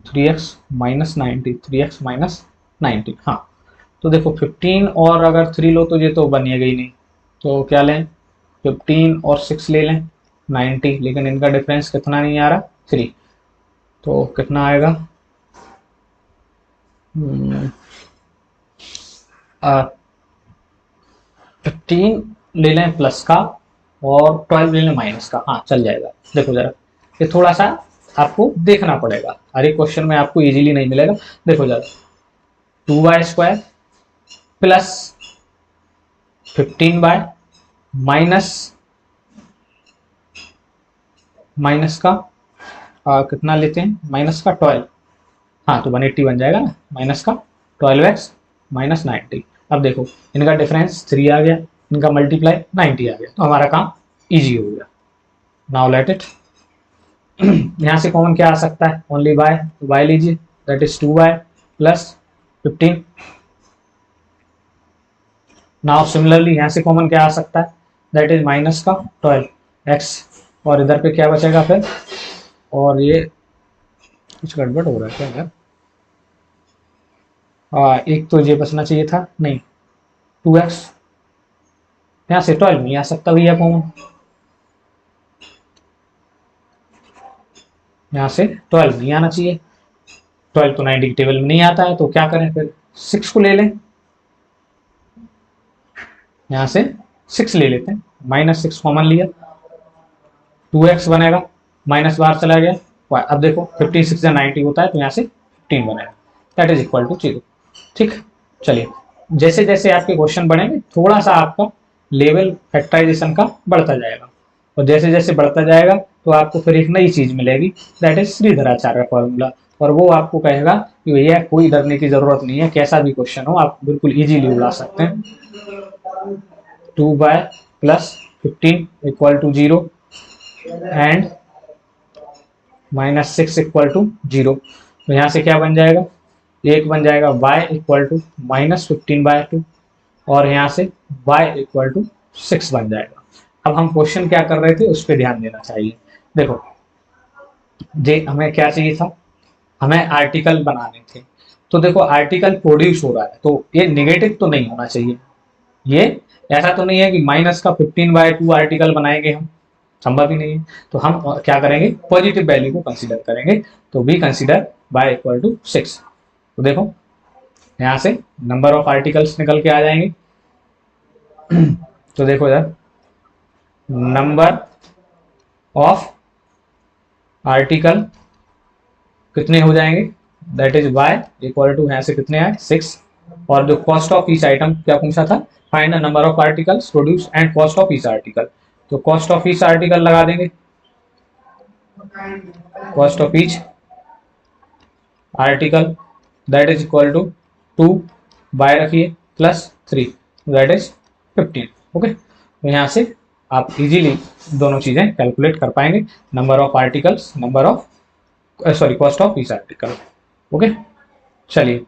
3x माइनस 90, 3x माइनस 90। हाँ, तो देखो 15 और अगर 3 लो तो ये तो बनेगा ही नहीं, तो क्या लें, 15 और 6 ले लें 90, लेकिन इनका डिफरेंस कितना नहीं आ रहा, 3। तो कितना आएगा, 15 ले लें प्लस का और 12 ले लें माइनस का, हाँ चल जाएगा। देखो जरा, ये थोड़ा सा आपको देखना पड़ेगा, हर एक क्वेश्चन में आपको इजीली नहीं मिलेगा। देखो जरा, 2y² plus 15y minus minus का कितना लेते हैं, माइनस का 12, हाँ तो 180 बन जाएगा ना, माइनस का 12x माइनस 90। अब देखो इनका डिफरेंस 3 आ गया, इनका मल्टीप्लाई 90 आ गया, तो हमारा काम इजी हो गया। नाउ लेट इट, यहाँ से कॉमन क्या आ सकता है, ओनली y, तो y लीजिए, that is 2y plus 15। Now similarly यहाँ से कॉमन क्या आ सकता है, दैट इज माइनस का 12x, और इधर पे क्या बचेगा फिर, और ये कुछ गड़बड़ हो रहा है क्या यार, एक तो ये बचना चाहिए था, नहीं 2x, यहाँ से 12 नहीं आ सकता भैया कॉमन, यहाँ से 12 नहीं आना चाहिए, 12 तो 90 के टेबल में नहीं आता है, तो क्या करें फिर 6 को ले लें, यहाँ से 6 ले लेते हैं, -6 कॉमन लिया, 2x बनेगा, माइनस बाहर चला गया, अब देखो 15 6 90 होता है, तो यहाँ से 15 बनेगा, दैट इज इक्वल टू 0। ठीक, चलिए जैसे जैसे आपके क्वेश्चन बढ़ेंगे थोड़ा सा आपका लेवल फैक्टराइजेशन का बढ़ता जाएगा, और जैसे जैसे बढ़ता जाएगा तो आपको फिर एक नई चीज मिलेगी, दैट इज श्रीधराचार्य फॉर्मूला, और वो आपको कहेगा कि भैया कोई डरने की जरूरत नहीं है, कैसा भी क्वेश्चन हो आप बिल्कुल इजीली उड़ा सकते हैं। 2y plus 15 equal to 0 and -6 equal to 0, तो यहाँ से क्या बन जाएगा, एक बन जाएगा y इक्वल टू -15/2, और यहाँ से y इक्वल टू 6 बन जाएगा। अब हम क्वेश्चन क्या कर रहे थे उस पर ध्यान देना चाहिए। देखो जे हमें क्या चाहिए था, हमें आर्टिकल बनाने थे, तो देखो आर्टिकल प्रोड्यूस हो रहा है, तो ये नेगेटिव तो नहीं होना चाहिए, ये ऐसा तो नहीं है कि माइनस का 15/2 आर्टिकल बनाएंगे हम, संभव ही नहीं है, तो हम क्या करेंगे, पॉजिटिव वैल्यू को कंसीडर करेंगे, तो we consider y equal to 6। तो देखो यहाँ से नंबर ऑफ आर्टिकल्स निकल के आ जाएंगे, तो देखो यार नंबर ऑफ आर्टिकल कितने हो जाएंगे, that is y equal to, यहाँ से कितने आए 6, और जो कॉस्ट ऑफ ईच आइटम क्या पूछा था, find the number of articles produce and cost of each article, तो कॉस्ट ऑफ ईच आर्टिकल लगा देंगे, cost of each article that is equal to 2 Y रखिए प्लस 3, दैट इज 15। ओके, तो यहाँ से आप इजीली दोनों चीजें कैलकुलेट कर पाएंगे, number of articles, number of sorry cost of each article. Okay, चलिए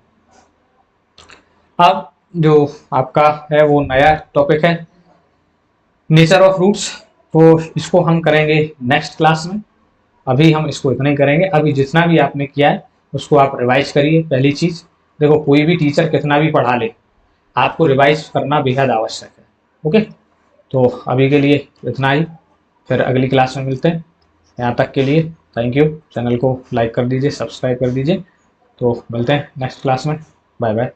अब जो आपका है वो नया टॉपिक है नेचर ऑफ रूट्स, तो इसको हम करेंगे नेक्स्ट क्लास में, अभी हम इसको इतना ही करेंगे। अभी जितना भी आपने किया है उसको आप रिवाइज करिए। पहली चीज देखो, कोई भी टीचर कितना भी पढ़ा ले, आपको रिवाइज करना बेहद आवश्यक है। ओके, तो अभी के लिए इतना ही, फिर अगली क्लास में मिलते हैं। यहाँ तक के लिए थैंक यू, चैनल को लाइक कर दीजिए, सब्सक्राइब कर दीजिए, तो मिलते हैं नेक्स्ट क्लास में, बाय बाय।